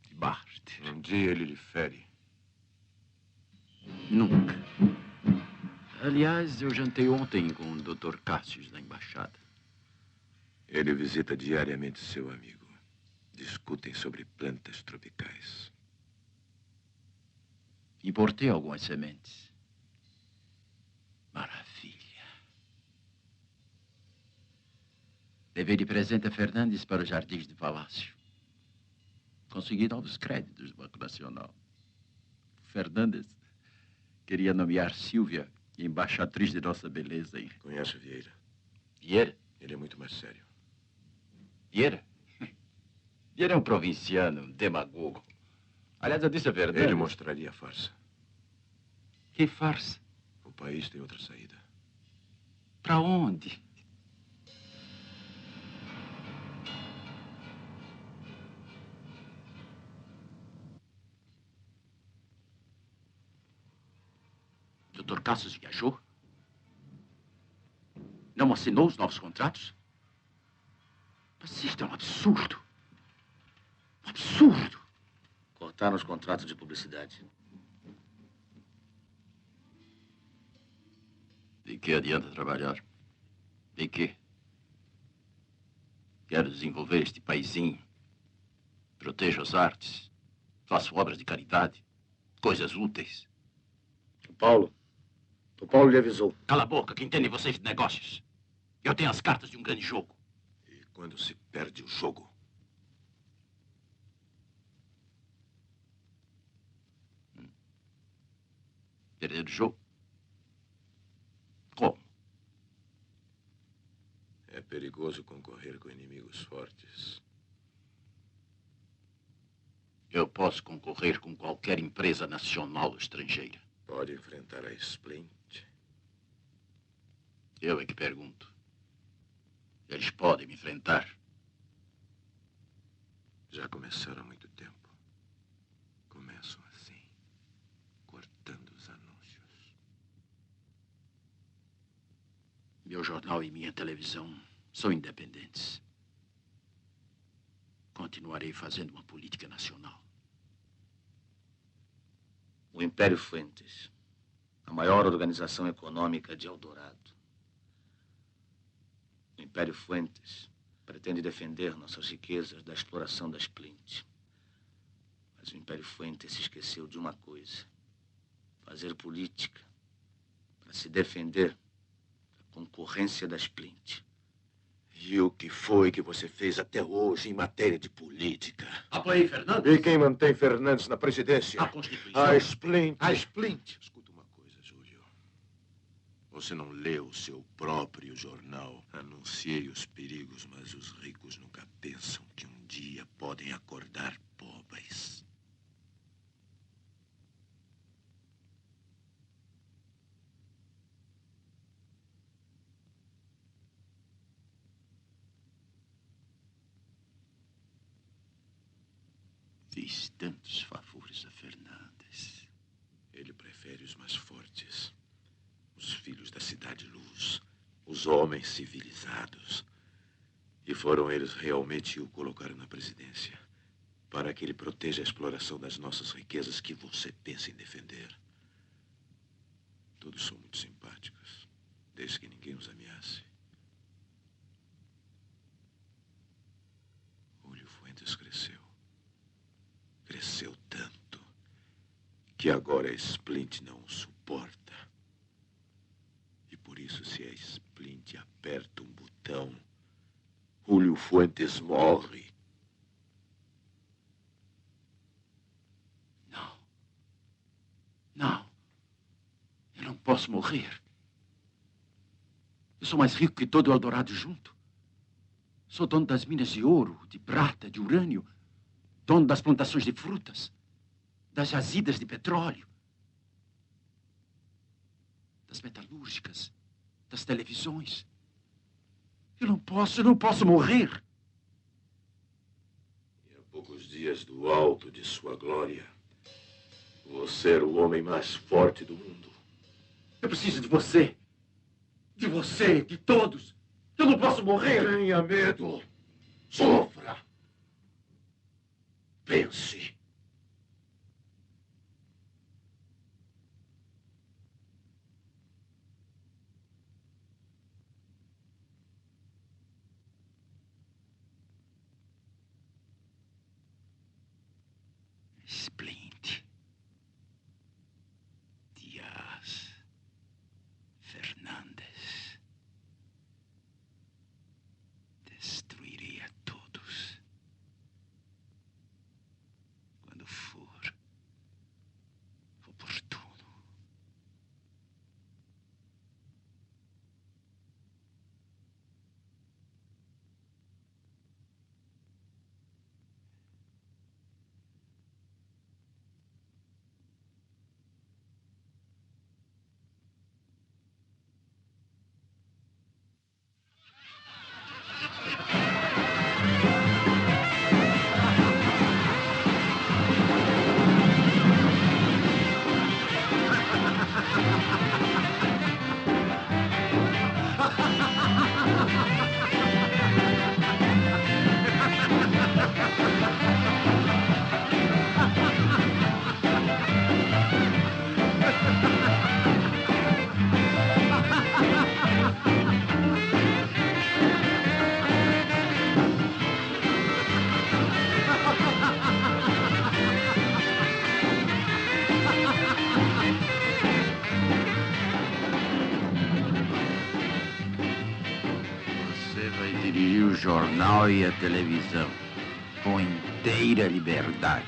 Speaker 13: de mártir.
Speaker 3: Um dia ele lhe fere.
Speaker 13: Nunca. Aliás, eu jantei ontem com o Dr. Cássius da embaixada.
Speaker 3: Ele visita diariamente seu amigo. Discutem sobre plantas tropicais.
Speaker 13: Importei algumas sementes. Maravilha. Levei de presente a Fernandes para os jardins do palácio. Consegui novos créditos do Banco Nacional. Fernandes queria nomear Silvia embaixatriz de nossa beleza, hein?
Speaker 3: Conhece o Vieira?
Speaker 13: Vieira?
Speaker 3: Ele é muito mais sério.
Speaker 13: Vieira? Vieira é um provinciano, um demagogo. Aliás, eu disse a Fernandes...
Speaker 3: Ele mostraria a farsa.
Speaker 13: Que farsa?
Speaker 3: O país tem outra saída.
Speaker 13: Para onde? Dr. Cássius viajou? Não assinou os novos contratos? Mas isto é um absurdo. Um absurdo.
Speaker 14: Cortaram os contratos de publicidade.
Speaker 13: De que adianta trabalhar? De quê? Quero desenvolver este paizinho. Protejo as artes. Faço obras de caridade. Coisas úteis.
Speaker 14: O Paulo lhe avisou.
Speaker 13: Cala a boca, que entendem vocês de negócios. Eu tenho as cartas de um grande jogo.
Speaker 3: E quando se perde o jogo?
Speaker 13: Perder o jogo? Como?
Speaker 3: É perigoso concorrer com inimigos fortes.
Speaker 13: Eu posso concorrer com qualquer empresa nacional ou estrangeira.
Speaker 3: Pode enfrentar a Splint.
Speaker 13: Eu é que pergunto. Eles podem me enfrentar.
Speaker 3: Já começaram há muito tempo. Começam assim, cortando os anúncios.
Speaker 13: Meu jornal e minha televisão são independentes. Continuarei fazendo uma política nacional.
Speaker 14: O Império Fuentes, a maior organização econômica de Eldorado. O Império Fuentes pretende defender nossas riquezas da exploração da Splint. Mas o Império Fuentes se esqueceu de uma coisa: fazer política para se defender da concorrência da Splint.
Speaker 3: E o que foi que você fez até hoje em matéria de política?
Speaker 13: Apoiei Fernandes.
Speaker 3: E quem mantém Fernandes na presidência?
Speaker 13: A Constituição.
Speaker 3: A Splint.
Speaker 13: A Splint.
Speaker 3: Escuta uma coisa, Júlio. Você não leu o seu próprio jornal. Anunciei os perigos, mas os ricos nunca pensam que um dia podem acordar pobres.
Speaker 13: fez tantos favores a Fernandes.
Speaker 3: Ele prefere os mais fortes, os filhos da Cidade Luz, os homens civilizados. E foram eles realmente o colocaram na presidência, para que ele proteja a exploração das nossas riquezas que você pensa em defender. Todos são muito simpáticos, desde que ninguém os ameace. Julio Fuentes cresceu. Cresceu tanto que agora a Splint não o suporta. E por isso, se a Splint aperta um botão, Julio Fuentes morre.
Speaker 13: Não. Eu não posso morrer. Eu sou mais rico que todo o Eldorado junto. Sou dono das minas de ouro, de prata, de urânio. Dono das plantações de frutas. Das jazidas de petróleo. Das metalúrgicas. Das televisões. Eu não posso morrer.
Speaker 3: E a poucos dias do alto de sua glória, você era o homem mais forte do mundo.
Speaker 13: Eu preciso de você. De você, de todos. Eu não posso morrer.
Speaker 3: Tenha medo. Sofra. Pense.
Speaker 13: Splint. Dias. Fernandes. Destruirei a todos. Quando for oportuno. Jornal e a televisão, com inteira liberdade,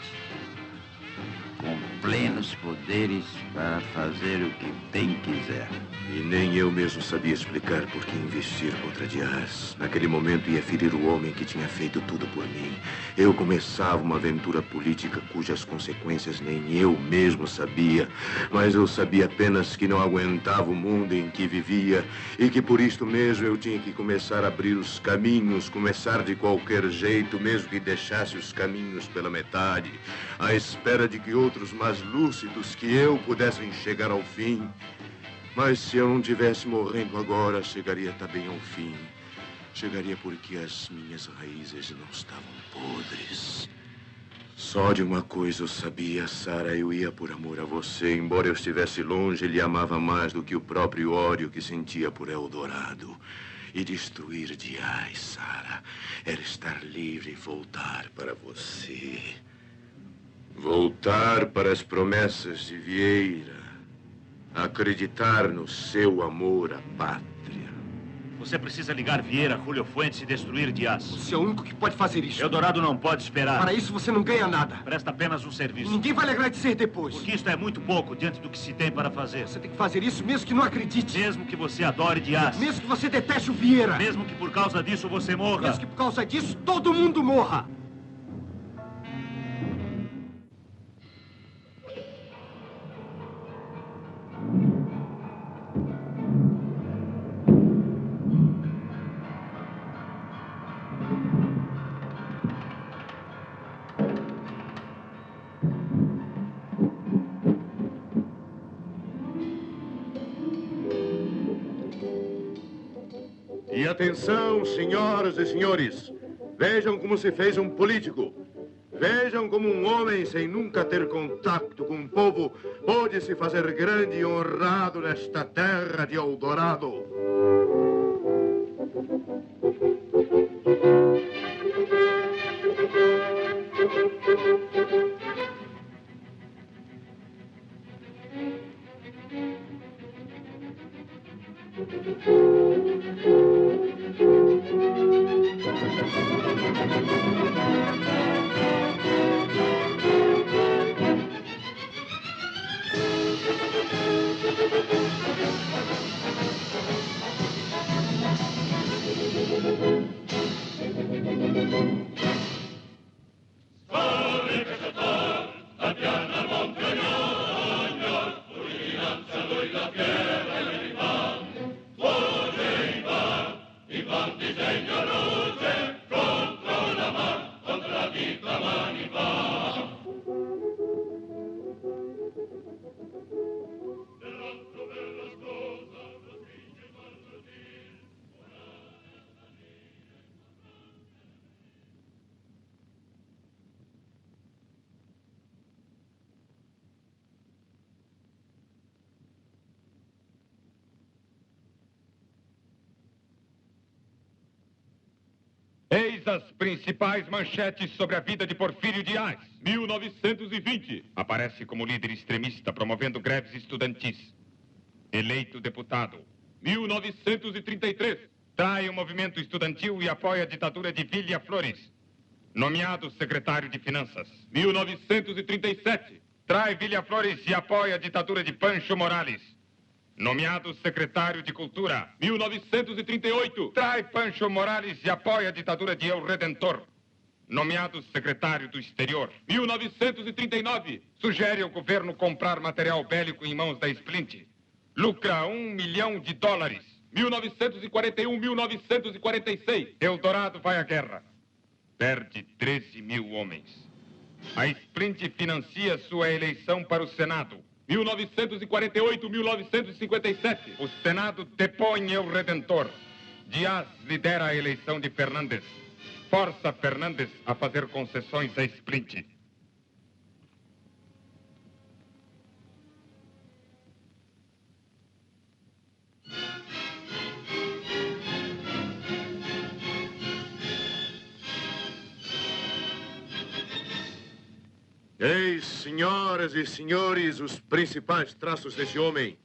Speaker 13: com plenos poderes para fazer o que bem quiser.
Speaker 3: E nem eu mesmo sabia explicar por que investir contra Dias. Naquele momento ia ferir o homem que tinha feito tudo por mim. Eu começava uma aventura política cujas consequências nem eu mesmo sabia. Mas eu sabia apenas que não aguentava o mundo em que vivia e que por isto mesmo eu tinha que começar a abrir os caminhos, começar de qualquer jeito, mesmo que deixasse os caminhos pela metade, à espera de que outros mais lúcidos que eu pudessem chegar ao fim. Mas se eu não tivesse morrendo agora, chegaria também ao fim. Chegaria porque as minhas raízes não estavam podres. Só de uma coisa eu sabia, Sarah, eu ia por amor a você. Embora eu estivesse longe, ele amava mais do que o próprio ódio que sentia por Eldorado. E destruir Dias, Sarah, era estar livre e voltar para você. Voltar para as promessas de Vieira. Acreditar no seu amor à pátria.
Speaker 10: Você precisa ligar Vieira, Julio Fuentes e destruir Dias.
Speaker 12: Você é o único que pode fazer isso.
Speaker 10: Eldorado não pode esperar.
Speaker 12: Para isso você não ganha nada.
Speaker 10: Presta apenas um serviço.
Speaker 12: Ninguém vai lhe agradecer depois.
Speaker 10: Porque isto é muito pouco diante do que se tem para fazer.
Speaker 12: Você tem que fazer isso mesmo que não acredite.
Speaker 10: Mesmo que você adore Dias.
Speaker 12: Mesmo que você deteste o Vieira.
Speaker 10: Mesmo que por causa disso você morra.
Speaker 12: Mesmo que por causa disso todo mundo morra.
Speaker 3: E atenção, senhoras e senhores. Vejam como se fez um político. Vejam como um homem, sem nunca ter contato com um povo, pode se fazer grande e honrado nesta terra de Eldorado.
Speaker 15: Eis as principais manchetes sobre a vida de Porfírio Dias. 1920. Aparece como líder extremista promovendo greves estudantis. Eleito deputado. 1933. Trai o movimento estudantil e apoia a ditadura de Villa Flores. Nomeado secretário de Finanças. 1937. Trai Villa Flores e apoia a ditadura de Pancho Morales. Nomeado secretário de Cultura, 1938. Trai Pancho Morales e apoia a ditadura de El Redentor. Nomeado secretário do Exterior, 1939. Sugere ao governo comprar material bélico em mãos da Splint. Lucra $1 milhão. 1941, 1946. Eldorado vai à guerra. Perde 13 mil homens. A Splint financia sua eleição para o Senado. 1948, 1957. O Senado depõe El Redentor. Dias lidera a eleição de Fernandes. Força Fernandes a fazer concessões a Splint.
Speaker 3: Eis, senhoras e senhores, os principais traços desse homem,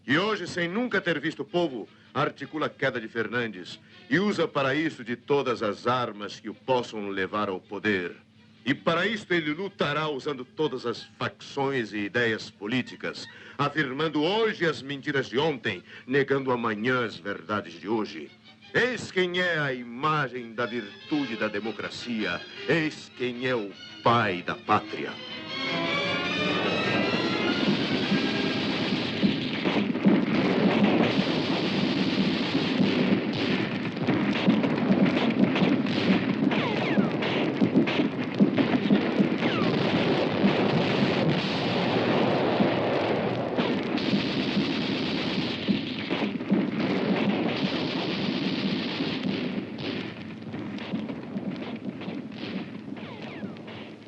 Speaker 3: que hoje, sem nunca ter visto o povo, articula a queda de Fernandes e usa para isso de todas as armas que o possam levar ao poder. E para isto ele lutará usando todas as facções e ideias políticas, afirmando hoje as mentiras de ontem, negando amanhã as verdades de hoje. Eis quem é a imagem da virtude da democracia. Eis quem é o pai da pátria.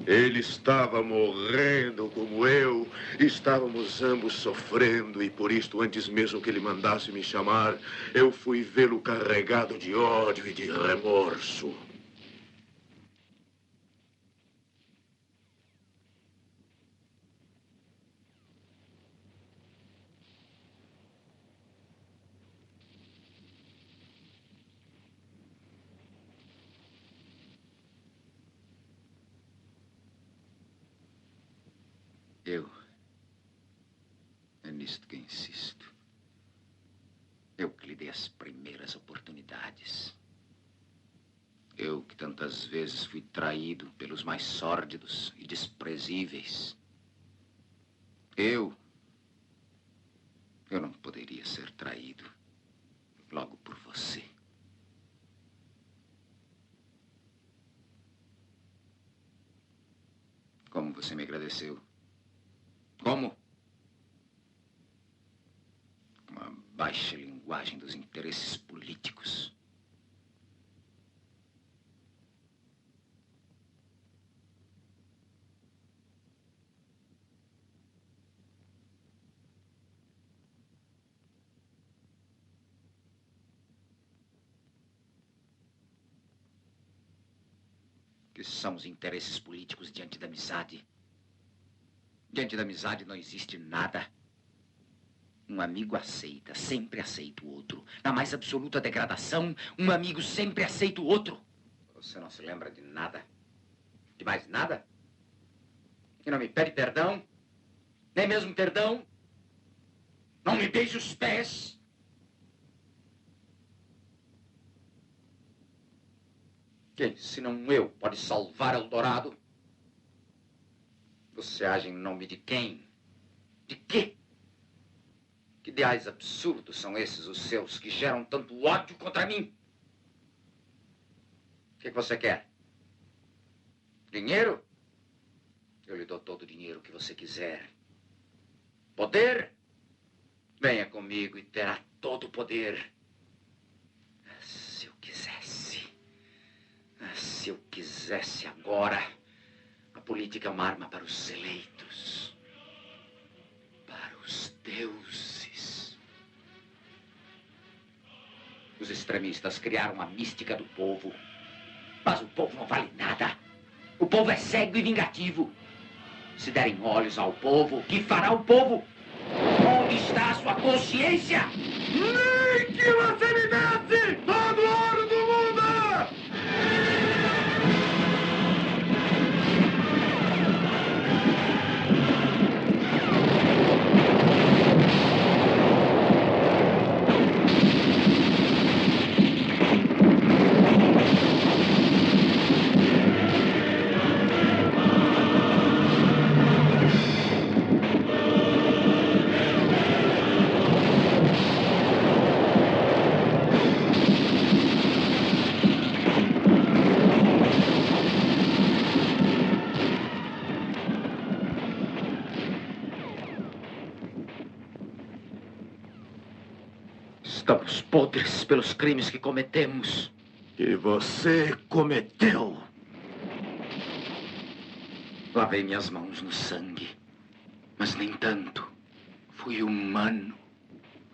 Speaker 3: Ele estava morrendo como eu. Estávamos ambos sofrendo e por isto, antes mesmo que ele mandasse me chamar, eu fui vê-lo carregado de ódio e de remorso.
Speaker 13: É nisto que insisto. Eu que lhe dei as primeiras oportunidades. Eu que tantas vezes fui traído pelos mais sórdidos e desprezíveis. Eu não poderia ser traído logo por você. Como você me agradeceu? Como? Uma baixa linguagem. linguagem dos interesses políticos. Que são os interesses políticos diante da amizade? Diante da amizade não existe nada. Um amigo aceita, sempre aceita o outro. Na mais absoluta degradação, um amigo sempre aceita o outro. Você não se lembra de nada? De mais nada? E não me pede perdão? Nem mesmo perdão? Não me beije os pés? Quem, senão eu, pode salvar Eldorado? Você age em nome de quem? De quê? Que ideais absurdos são esses os seus que geram tanto ódio contra mim? O que você quer? Dinheiro? Eu lhe dou todo o dinheiro que você quiser. Poder? Venha comigo e terá todo o poder. Se eu quisesse. Se eu quisesse agora, a política é uma arma para os eleitos, para os deuses. Os extremistas criaram a mística do povo, mas o povo não vale nada. O povo é cego e vingativo. Se derem olhos ao povo, o que fará o povo? Onde está a sua consciência?
Speaker 12: Nem que você me desse todo o ouro do mundo!
Speaker 13: Estamos podres pelos crimes que cometemos.
Speaker 3: Que você cometeu.
Speaker 13: Lavei minhas mãos no sangue, mas nem tanto. Fui humano.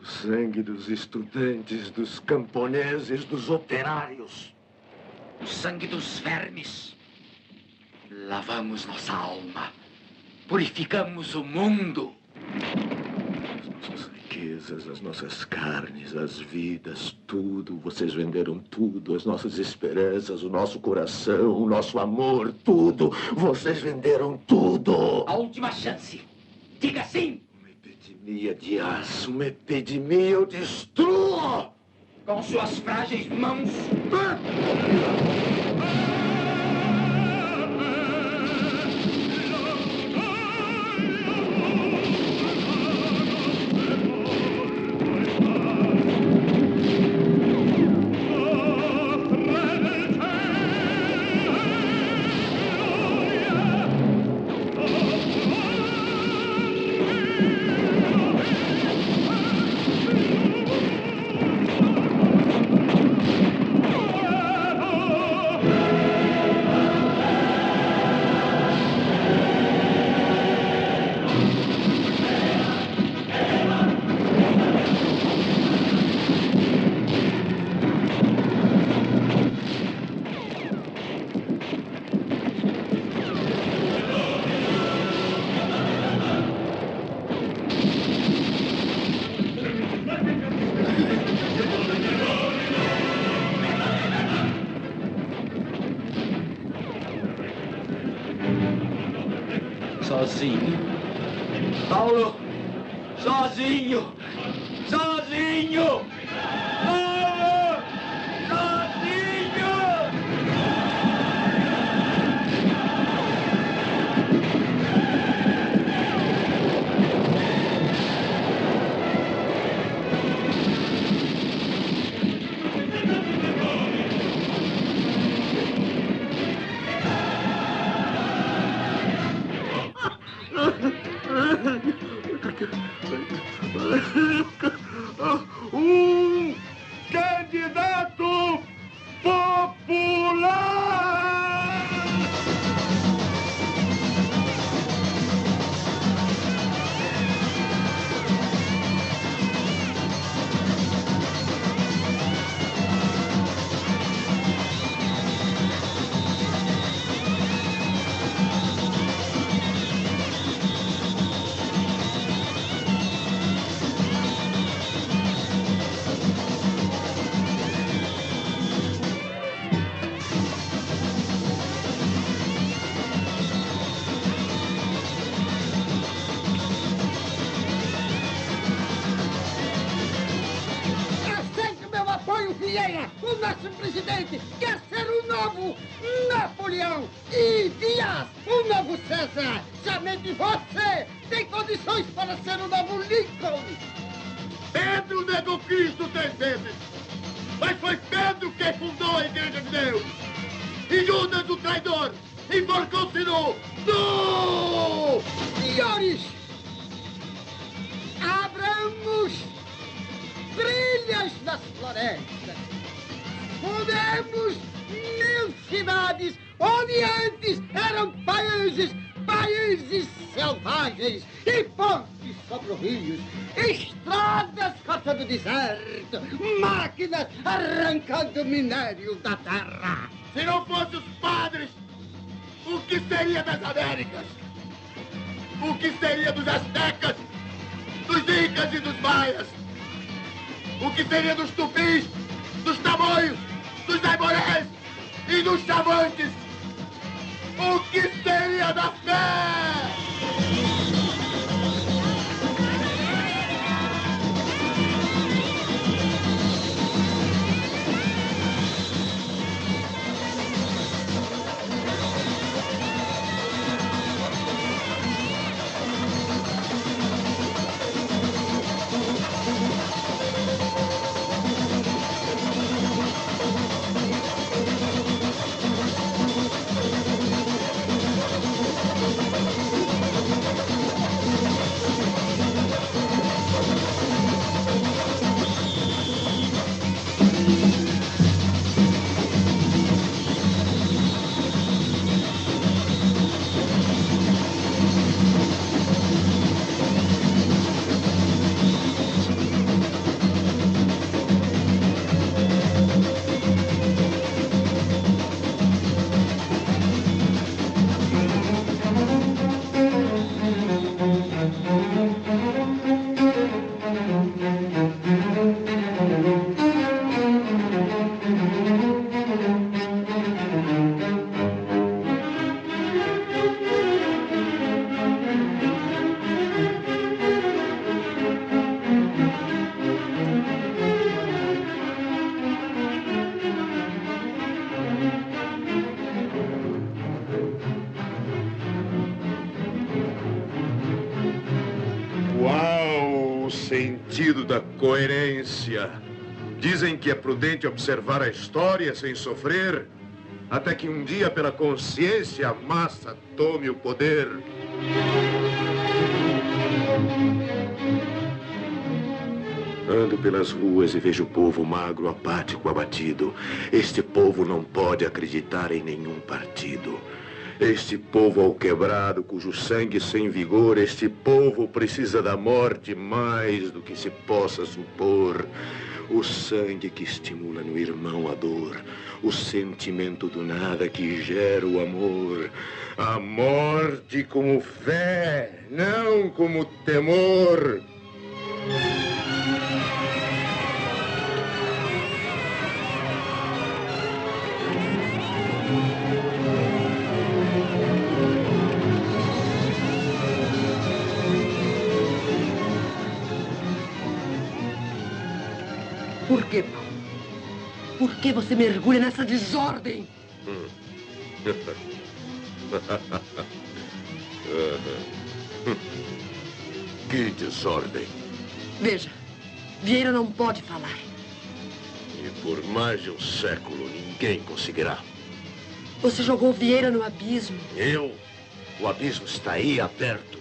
Speaker 3: O sangue dos estudantes, dos camponeses, dos operários.
Speaker 13: O sangue dos vermes. Lavamos nossa alma. Purificamos o mundo.
Speaker 3: As nossas riquezas, as nossas carnes, as vidas, tudo. Vocês venderam tudo. As nossas esperanças, o nosso coração, o nosso amor, tudo. Vocês venderam tudo.
Speaker 13: A última chance. Diga sim.
Speaker 3: Uma epidemia de aço, uma epidemia eu destruo.
Speaker 13: Com suas frágeis mãos.
Speaker 5: Sozinho. Paulo! Sozinho! Sozinho! Paulo! Sozinho!
Speaker 16: nosso presidente quer ser o novo Napoleão e Dias, o novo César. Somente você tem condições para ser o novo Lincoln.
Speaker 3: Pedro negou Cristo 3 vezes, mas foi Pedro que fundou a Igreja de Deus. E Judas, o traidor, enforcou-se no...
Speaker 16: Senhores, abramos trilhas nas florestas. Fundemos 1000 cidades onde antes eram países selvagens e pontes sobre rios, estradas cortando o deserto, máquinas arrancando minério da terra.
Speaker 3: Se não fossem os padres, o que seria das Américas? O que seria dos astecas, dos incas e dos maias? O que seria dos tupis, dos tamoios, dos aimorés e dos chavantes? O que seria da fé? Sentido da coerência. Dizem que é prudente observar a história sem sofrer, até que um dia, pela consciência, a massa tome o poder. Ando pelas ruas e vejo o povo magro, apático, abatido. Este povo não pode acreditar em nenhum partido. Este povo alquebrado, cujo sangue sem vigor, este povo precisa da morte mais do que se possa supor. O sangue que estimula no irmão a dor, o sentimento do nada que gera o amor. A morte como fé, não como temor.
Speaker 16: Por quê, Paulo? Por que você mergulha nessa desordem?
Speaker 3: Que desordem.
Speaker 16: Veja, Vieira não pode falar.
Speaker 3: E por mais de um século ninguém conseguirá.
Speaker 16: Você jogou Vieira no abismo.
Speaker 3: Eu? O abismo está aí aberto.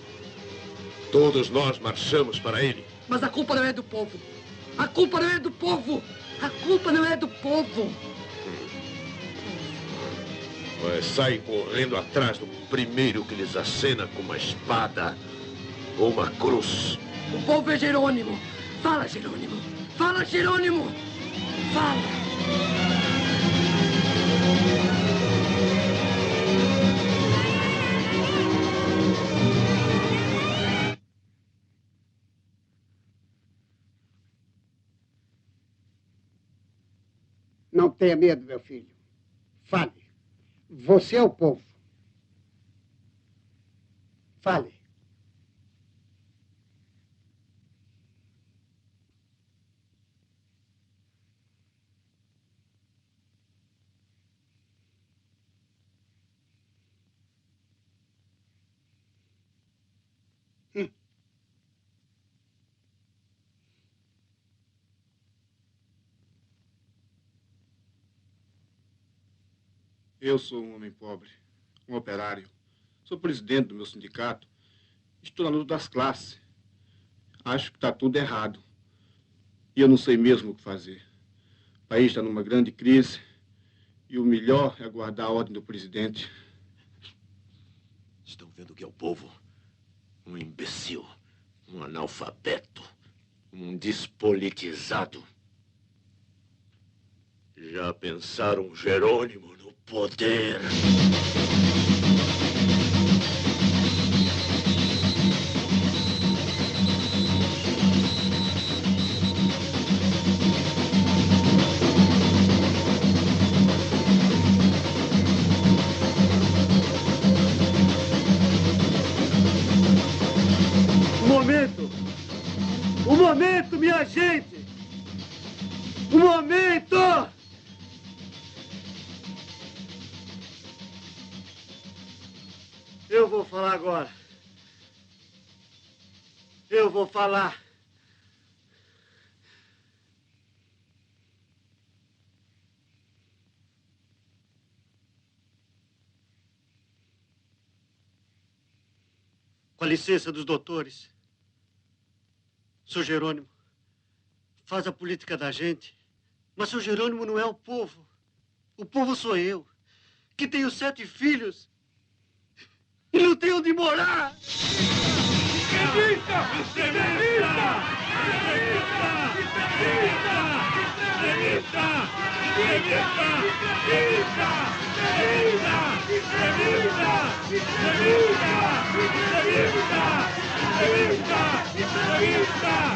Speaker 3: Todos nós marchamos para ele.
Speaker 16: Mas a culpa não é do povo. A culpa não é do povo! A culpa não é do povo!
Speaker 3: Mas saem correndo atrás do primeiro que lhes acena com uma espada ou uma cruz.
Speaker 16: O povo é Jerônimo! Fala, Jerônimo! Fala, Jerônimo! Fala!
Speaker 17: Não tenha medo, meu filho. Fale. Você é o povo. Fale.
Speaker 18: Eu sou um homem pobre, um operário. Sou presidente do meu sindicato. Estou na luta das classes. Acho que está tudo errado. E eu não sei mesmo o que fazer. O país está numa grande crise e o melhor é aguardar a ordem do presidente.
Speaker 3: Estão vendo o que é o povo? Um imbecil, um analfabeto, um despolitizado. Já pensaram Jerônimo no poder?
Speaker 12: Um momento, minha gente! Um momento! Eu vou falar agora. Eu vou falar. Com a licença dos doutores. Sr. Jerônimo, faz a política da gente, mas Sr. Jerônimo não é o povo. O povo sou eu, que tenho 7 filhos e não tenho onde morar.
Speaker 10: Extremista! Extremista! Extremista! Extremista! Extremista! Extremista! Extremista! Extremista! Extremista! Extremista!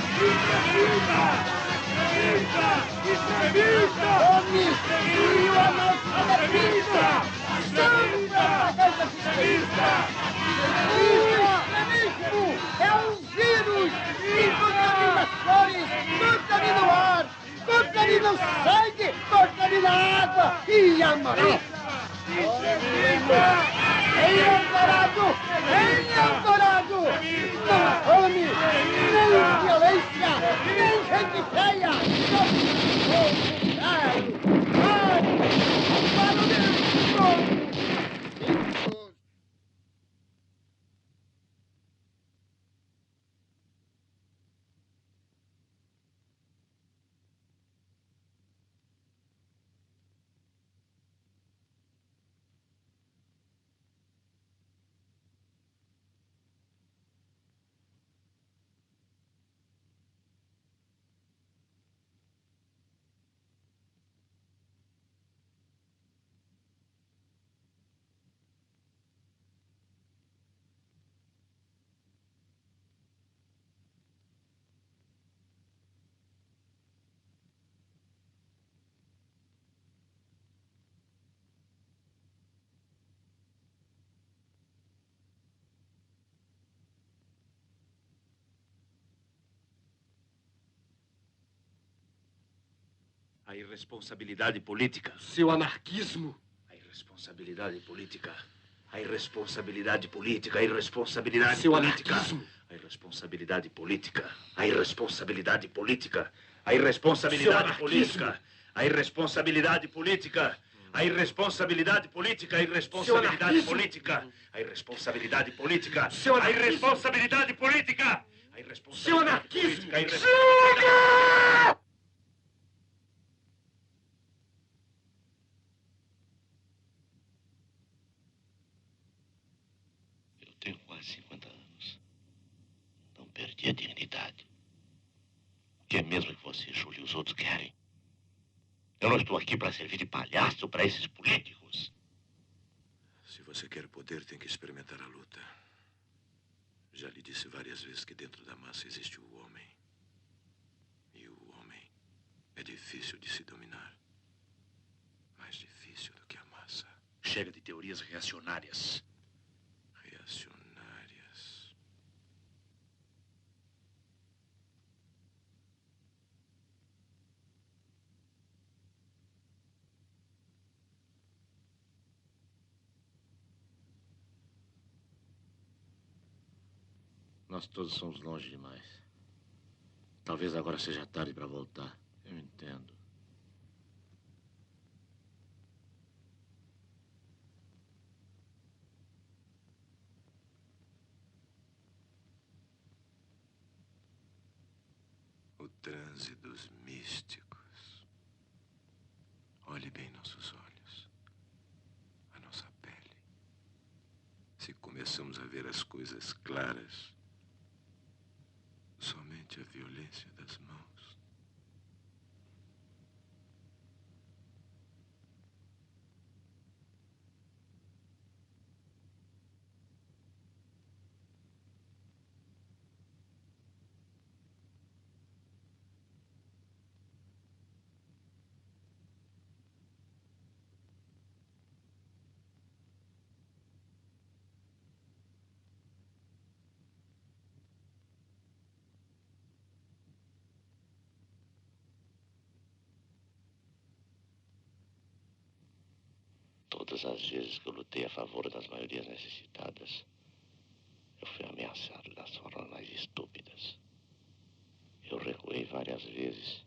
Speaker 10: Extremista! Extremista!
Speaker 16: Homem e o analfabetismo! Extremismo é um vírus que contamina as cores, contamina o ar, contamina o sangue, contamina a água e a maré. Em Eldorado! Em Eldorado! Não há fome, nem violência, nem gente feia!
Speaker 3: A irresponsabilidade política.
Speaker 12: Seu anarquismo.
Speaker 3: A irresponsabilidade política. A irresponsabilidade política. A irresponsabilidade
Speaker 12: Seu
Speaker 3: política.
Speaker 12: anarquismo.
Speaker 3: A irresponsabilidade política. A irresponsabilidade política. A irresponsabilidade política. A irresponsabilidade política. A irresponsabilidade política. A irresponsabilidade política. A irresponsabilidade política. A irresponsabilidade política. A irresponsabilidade
Speaker 12: Seu anarquismo.
Speaker 3: Chega!
Speaker 19: Tenho quase 50 anos. Não perdi a dignidade. O que é mesmo que você, Júlio, e os outros querem? Eu não estou aqui para servir de palhaço para esses políticos.
Speaker 3: Se você quer poder, tem que experimentar a luta. Já lhe disse várias vezes que dentro da massa existe o homem. E o homem é difícil de se dominar. Mais difícil do que a massa.
Speaker 19: Chega de teorias reacionárias.
Speaker 3: Reacionárias.
Speaker 19: Nós todos somos longe demais. Talvez agora seja tarde para voltar. Eu entendo.
Speaker 20: transe dos místicos. Olhe bem nossos olhos, a nossa pele. Se começamos a ver as coisas claras, somente a violência das mãos.
Speaker 19: Todas as vezes que eu lutei a favor das maiorias necessitadas, eu fui ameaçado das formas mais estúpidas. Eu recuei várias vezes,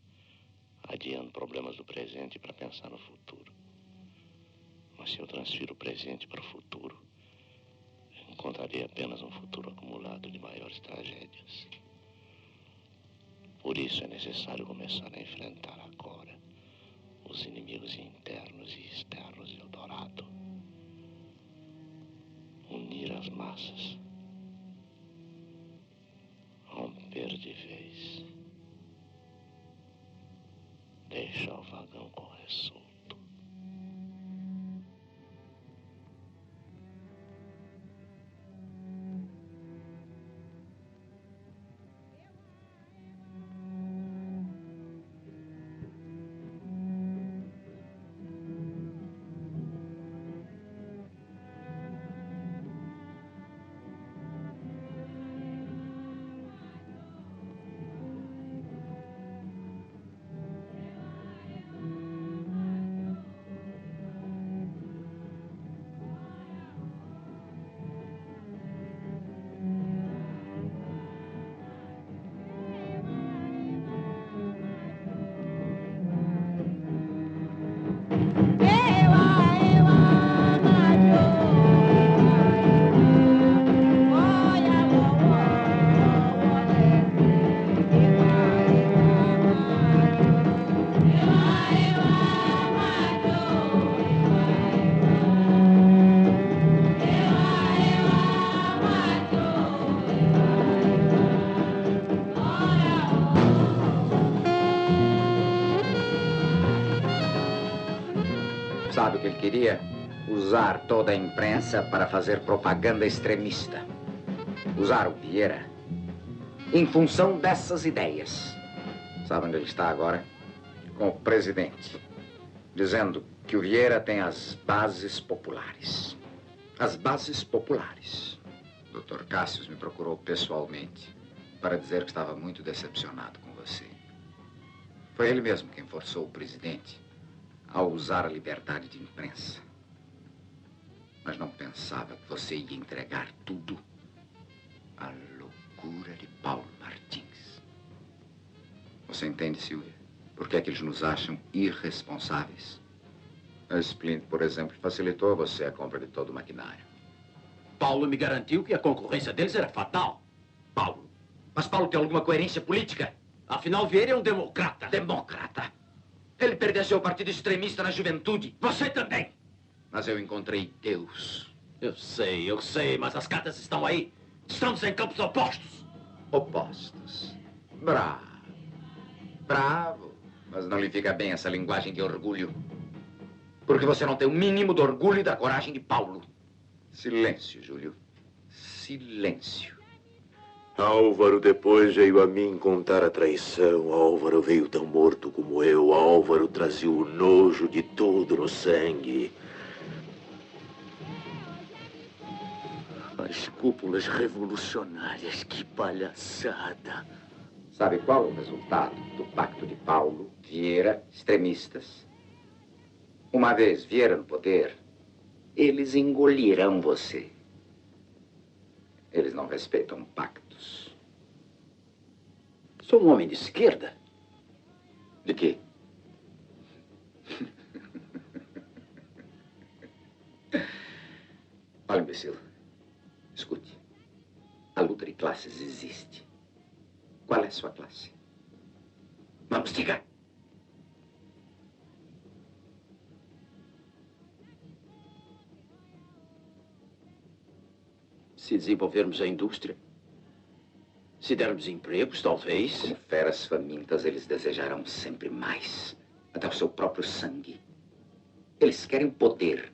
Speaker 19: adiando problemas do presente para pensar no futuro. Mas se eu transfiro o presente para o futuro, eu encontrarei apenas um futuro acumulado de maiores tragédias. Por isso é necessário começar a enfrentar agora os inimigos internos e externos de Eldorado. Unir as massas. Romper de vez. Deixar o vagão correr solto.
Speaker 13: Sabe o que ele queria? Usar toda a imprensa para fazer propaganda extremista. Usar o Vieira em função dessas ideias. Sabe onde ele está agora? Com o presidente. Dizendo que o Vieira tem as bases populares. As bases populares. O Dr. Cássius me procurou pessoalmente para dizer que estava muito decepcionado com você. Foi ele mesmo quem forçou o presidente a usar a liberdade de imprensa. Mas não pensava que você ia entregar tudo à loucura de Paulo Martins. Você entende, Silvia? Por que é que eles nos acham irresponsáveis? A Splint, por exemplo, facilitou a você a compra de todo o maquinário.
Speaker 5: Paulo me garantiu que a concorrência deles era fatal. Paulo. Mas Paulo tem alguma coerência política? Afinal, Vieira é um democrata. Democrata? Ele pertenceu ao partido extremista na juventude. Você também.
Speaker 13: Mas eu encontrei Deus.
Speaker 5: Eu sei, mas as cartas estão aí. Estamos em campos opostos.
Speaker 13: Opostos. Bravo. Bravo. Mas não lhe fica bem essa linguagem de orgulho. Porque você não tem o mínimo do orgulho e da coragem de Paulo. Silêncio, Júlio. Silêncio.
Speaker 21: Álvaro depois veio a mim contar a traição. Álvaro veio tão morto como eu. Álvaro trazia o nojo de tudo no sangue. As cúpulas revolucionárias, que palhaçada.
Speaker 13: Sabe qual é o resultado do pacto de Paulo, Vieira, extremistas? Uma vez Vieira no poder, eles engolirão você. Eles não respeitam pactos.
Speaker 5: Sou um homem de esquerda.
Speaker 13: De quê? Olha, imbecil. Escute. A luta de classes existe. Qual é a sua classe? Vamos, diga. Se desenvolvermos a indústria, se dermos empregos, talvez.
Speaker 6: Como feras famintas, eles desejarão sempre mais. Até o seu próprio sangue. Eles querem poder.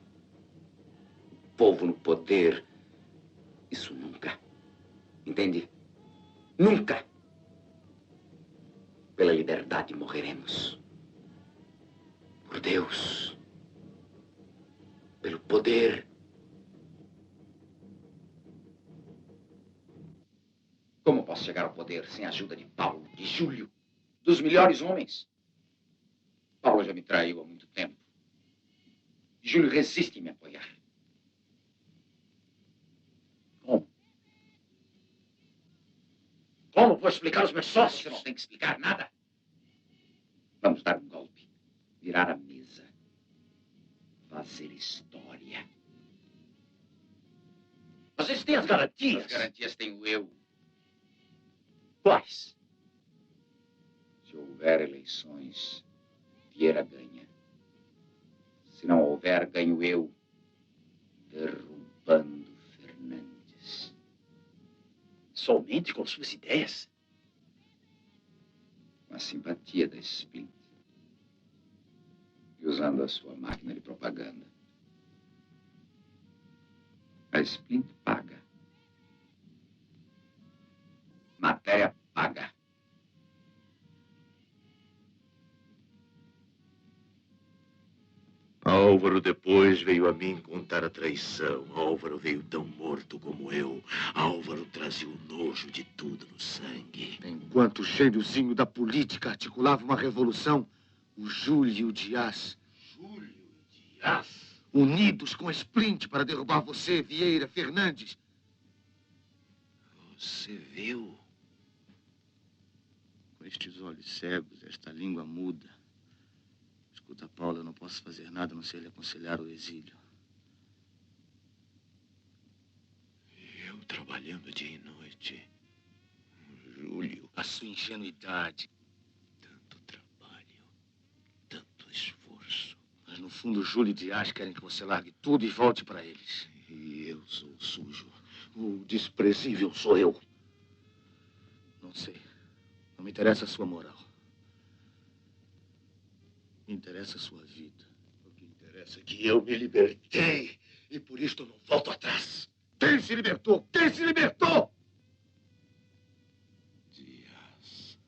Speaker 6: O povo no poder. Isso nunca. Entende? Nunca. Pela liberdade morreremos. Por Deus. Pelo poder. Como posso chegar ao poder sem a ajuda de Paulo, de Júlio, dos melhores homens? Paulo já me traiu há muito tempo. Júlio resiste em me apoiar. Como? Como vou explicar aos meus sócios? Você não tem que explicar nada. Vamos dar um golpe. Virar a mesa. Fazer história. Mas eles têm as garantias. As garantias tenho eu. Quais? Se houver eleições, Vieira ganha. Se não houver, ganho eu, derrubando Fernandes.
Speaker 13: Somente com suas ideias?
Speaker 6: Com a simpatia da Splint. E usando a sua máquina de propaganda. A Splint paga. Matéria paga.
Speaker 21: Álvaro depois veio a mim contar a traição. Álvaro veio tão morto como eu. Álvaro trazia o nojo de tudo no sangue.
Speaker 12: Enquanto o gêniozinho da política articulava uma revolução, o Júlio e o Dias...
Speaker 21: Júlio e Dias?
Speaker 12: Unidos com a Splint para derrubar você, Vieira, Fernandes.
Speaker 21: Você viu?
Speaker 12: Com estes olhos cegos, esta língua muda. Escuta, Paulo, eu não posso fazer nada a não ser lhe aconselhar o exílio.
Speaker 21: E eu trabalhando dia e noite. Júlio.
Speaker 13: A sua ingenuidade.
Speaker 21: Tanto trabalho. Tanto esforço.
Speaker 12: Mas no fundo, Júlio e Dias querem que você largue tudo e volte para eles.
Speaker 21: E eu sou o sujo. O desprezível sou eu.
Speaker 12: Não sei. Não me interessa a sua moral. Me interessa a sua vida.
Speaker 21: O que interessa é que eu me libertei. E por isto eu não volto atrás.
Speaker 12: Quem se libertou? Quem se libertou?
Speaker 21: Dias.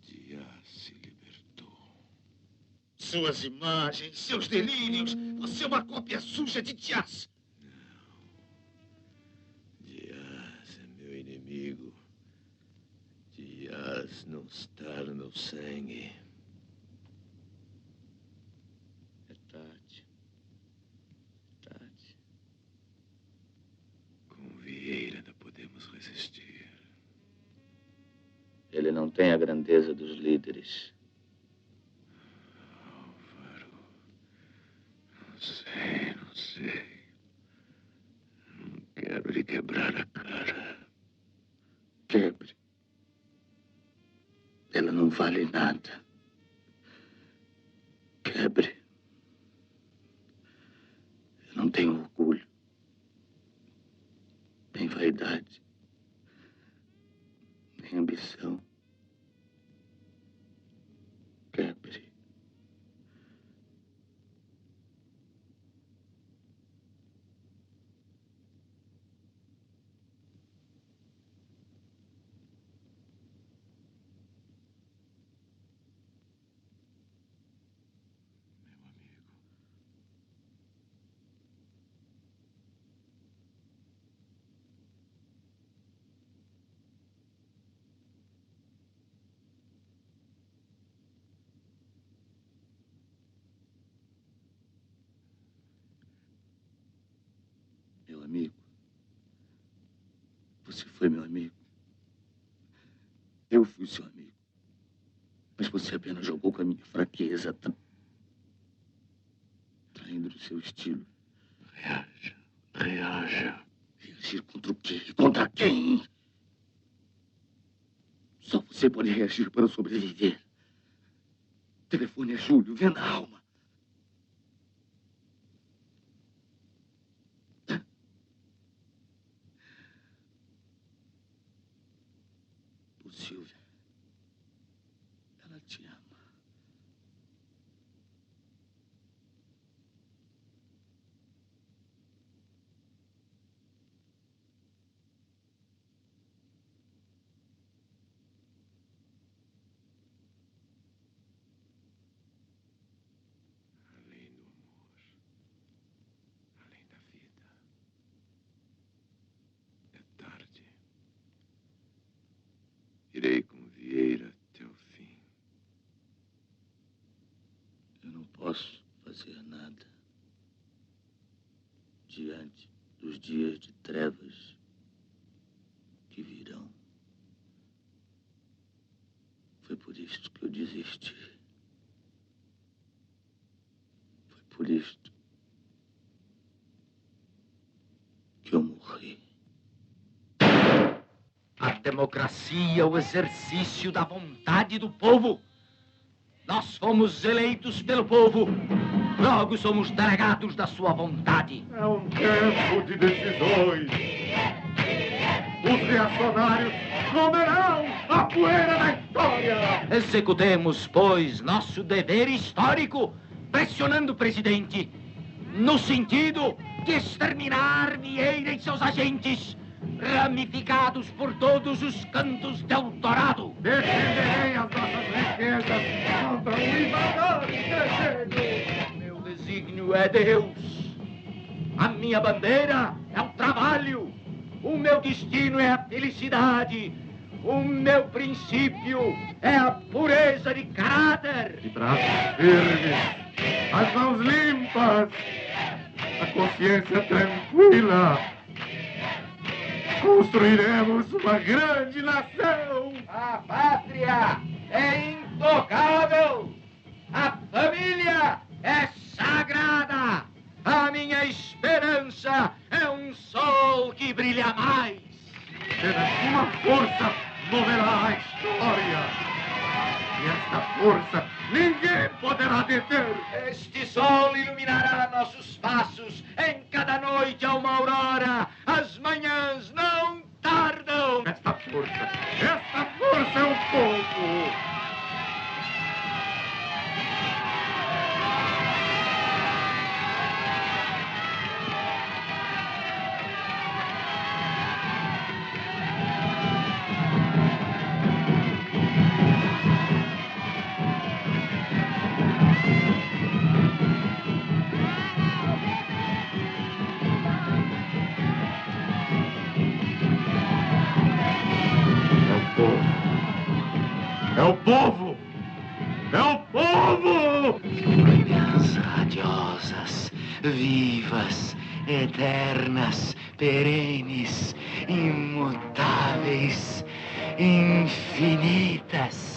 Speaker 21: Dias se libertou.
Speaker 12: Suas imagens, seus delírios. Você é uma cópia suja de Dias.
Speaker 21: Não. Dias é meu inimigo. Dias não está no meu sangue. Vieira ainda podemos resistir.
Speaker 6: Ele não tem a grandeza dos líderes.
Speaker 21: Álvaro, não sei, não sei. Não quero lhe quebrar a cara.
Speaker 12: Quebre. Ela não vale nada. Quebre. Eu não tenho orgulho. Nem vaidade, nem ambição. Quebre. Meu amigo. Você foi meu amigo. Eu fui seu amigo. Mas você apenas jogou com a minha fraqueza, traindo o seu estilo.
Speaker 21: Reaja, reaja.
Speaker 12: Reagir contra o quê? Contra quem? Só você
Speaker 5: Você pode reagir para sobreviver. Telefone a Júlio, venda a alma. Por Silvia. Ela te ama.
Speaker 21: Irei com Vieira até o fim.
Speaker 5: Eu não posso fazer nada diante dos dias de trevas que virão. Foi por isto que eu desisti. Foi por isto que eu morri. A democracia é o exercício da vontade do povo. Nós fomos eleitos pelo povo. Logo somos delegados da sua vontade.
Speaker 2: É um tempo de decisões. Os reacionários comerão a poeira da história.
Speaker 5: Executemos, pois, nosso dever histórico, pressionando o presidente, no sentido de exterminar Vieira e seus agentes, ramificados por todos os cantos de Eldorado.
Speaker 2: Defenderei as nossas riquezas contra o invasor estrangeiro.
Speaker 5: Meu desígnio é Deus. A minha bandeira é o trabalho. O meu destino é a felicidade. O meu princípio é a pureza de caráter.
Speaker 2: De braços firmes, as mãos limpas, a consciência tranquila. Construiremos uma grande nação.
Speaker 5: A pátria é intocável. A família é sagrada. A minha esperança é um sol que brilha mais.
Speaker 2: Pela sua força moverá a história. E esta força ninguém poderá deter.
Speaker 5: Este sol iluminará nossos passos. Em cada noite há uma aurora. As manhãs não tardam.
Speaker 2: Esta força é o povo. É o povo! É o povo!
Speaker 4: Proibidas radiosas, vivas, eternas, perenes, imutáveis, infinitas.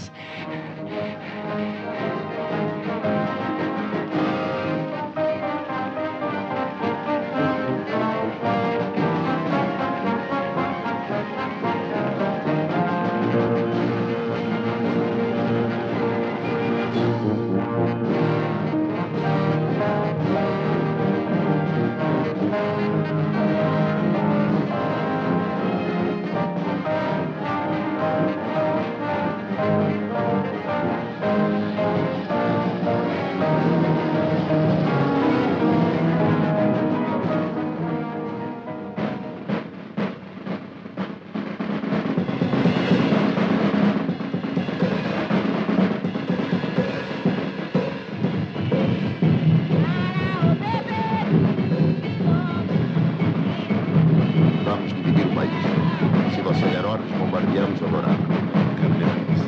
Speaker 21: Vamos dividir o país. Se você der ordens, bombardeamos Eldorado.
Speaker 3: Capitães,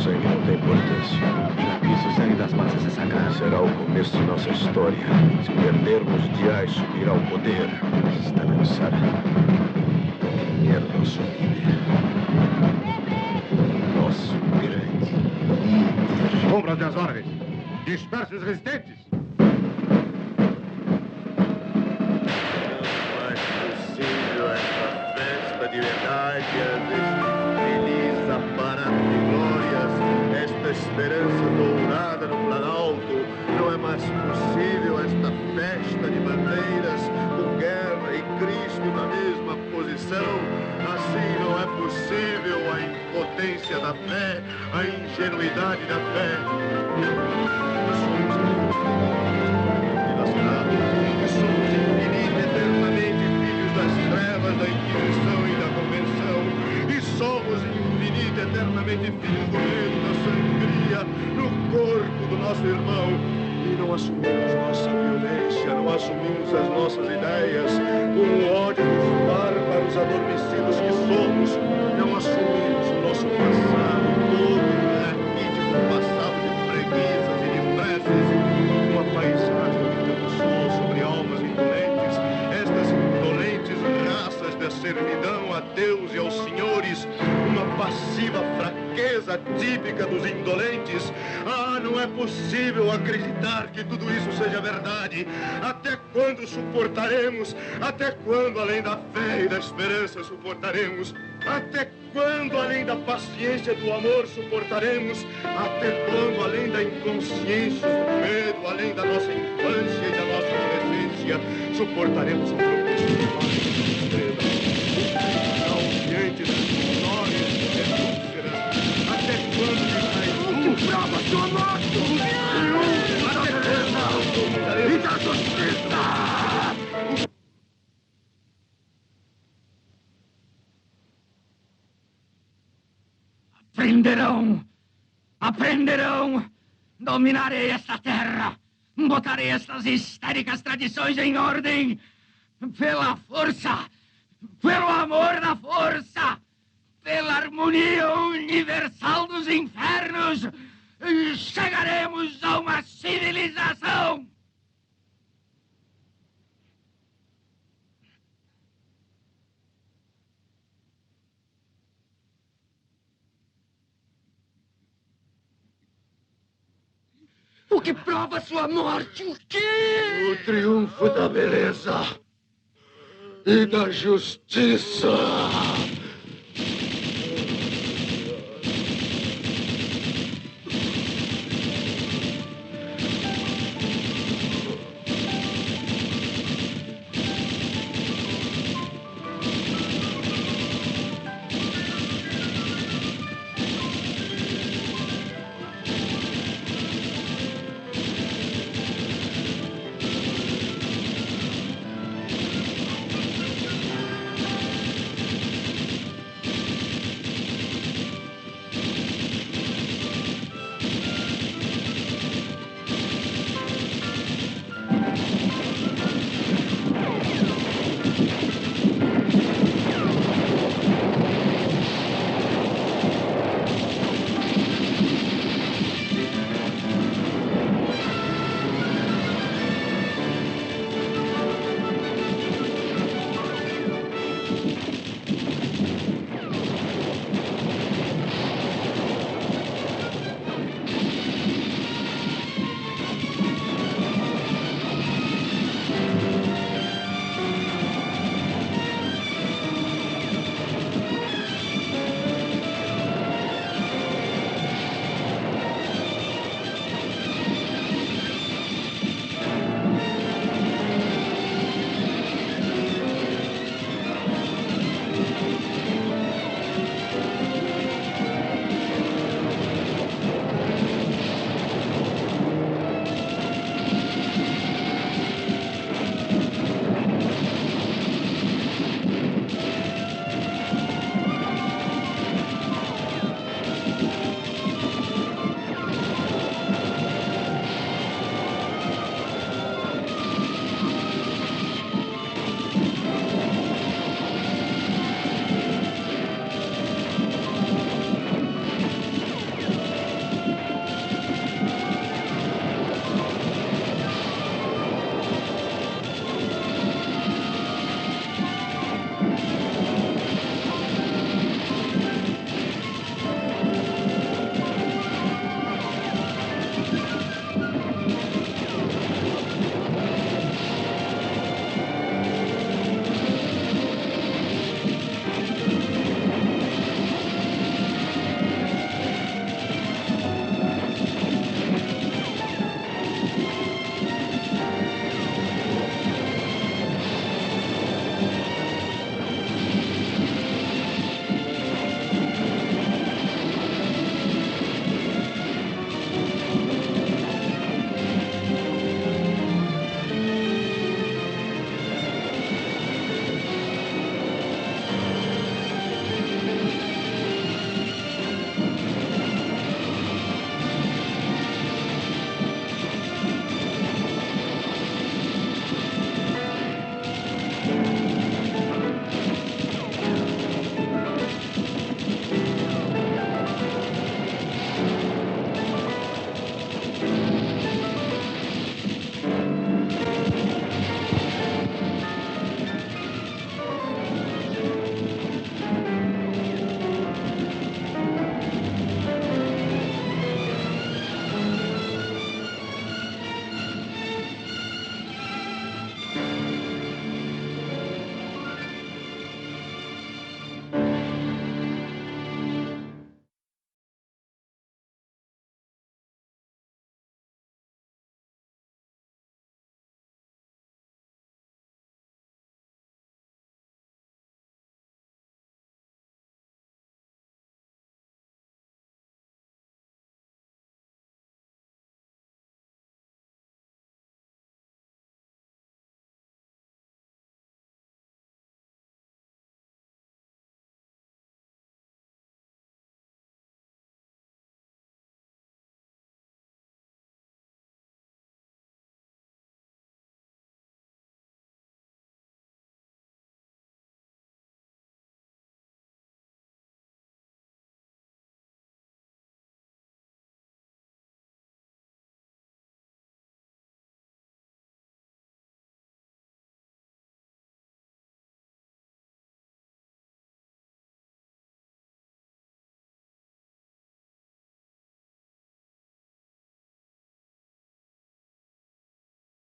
Speaker 3: sangue não tem importância. Já vi se o sangue das massas é sagrado. Será o começo de nossa história. Se perdermos, Dias subirá ao poder. Está vendo, Sara? Quem era nosso líder? Nosso grande líder.
Speaker 2: Cumpra as minhas ordens. Disperse os resistentes.
Speaker 3: Possível essa festa de medalhas, este feliz aparato esta esperança dourada no Planalto. Não é mais possível esta festa de bandeiras com guerra e Cristo na mesma posição. Assim não é possível a impotência da fé, a ingenuidade da fé. Somos infinito eternamente filhos das trevas, da Inquisição e da Convenção. E somos infinito eternamente filhos do medo, da sangria, no corpo do nosso irmão. E não assumimos nossa violência, não assumimos as nossas ideias, com o ódio dos bárbaros adormecidos que somos. Não assumimos o nosso passado todo, raquítico passado de preguiças e de preces, uma paisagem de canções sobre almas indolentes, estas indolentes raças da servidão a Deus e aos senhores, uma passiva fraqueza típica dos indolentes. Ah, não é possível acreditar que tudo isso seja verdade. Até quando suportaremos? Até quando, além da fé e da esperança, suportaremos? Até quando, além da paciência e do amor, suportaremos? Até quando, além da inconsciência e do medo, além da nossa infância e da nossa adolescência, suportaremos o propósito de diante das glórias e úlceras? Até quando de prova sua morte? Da beleza e da justiça!
Speaker 5: Aprenderão! Dominarei esta terra! Botarei estas histéricas tradições em ordem! Pela força! Pelo amor da força! Pela harmonia universal dos infernos! Chegaremos a uma civilização!
Speaker 16: O que prova sua morte? O quê?
Speaker 3: O triunfo da beleza e da justiça.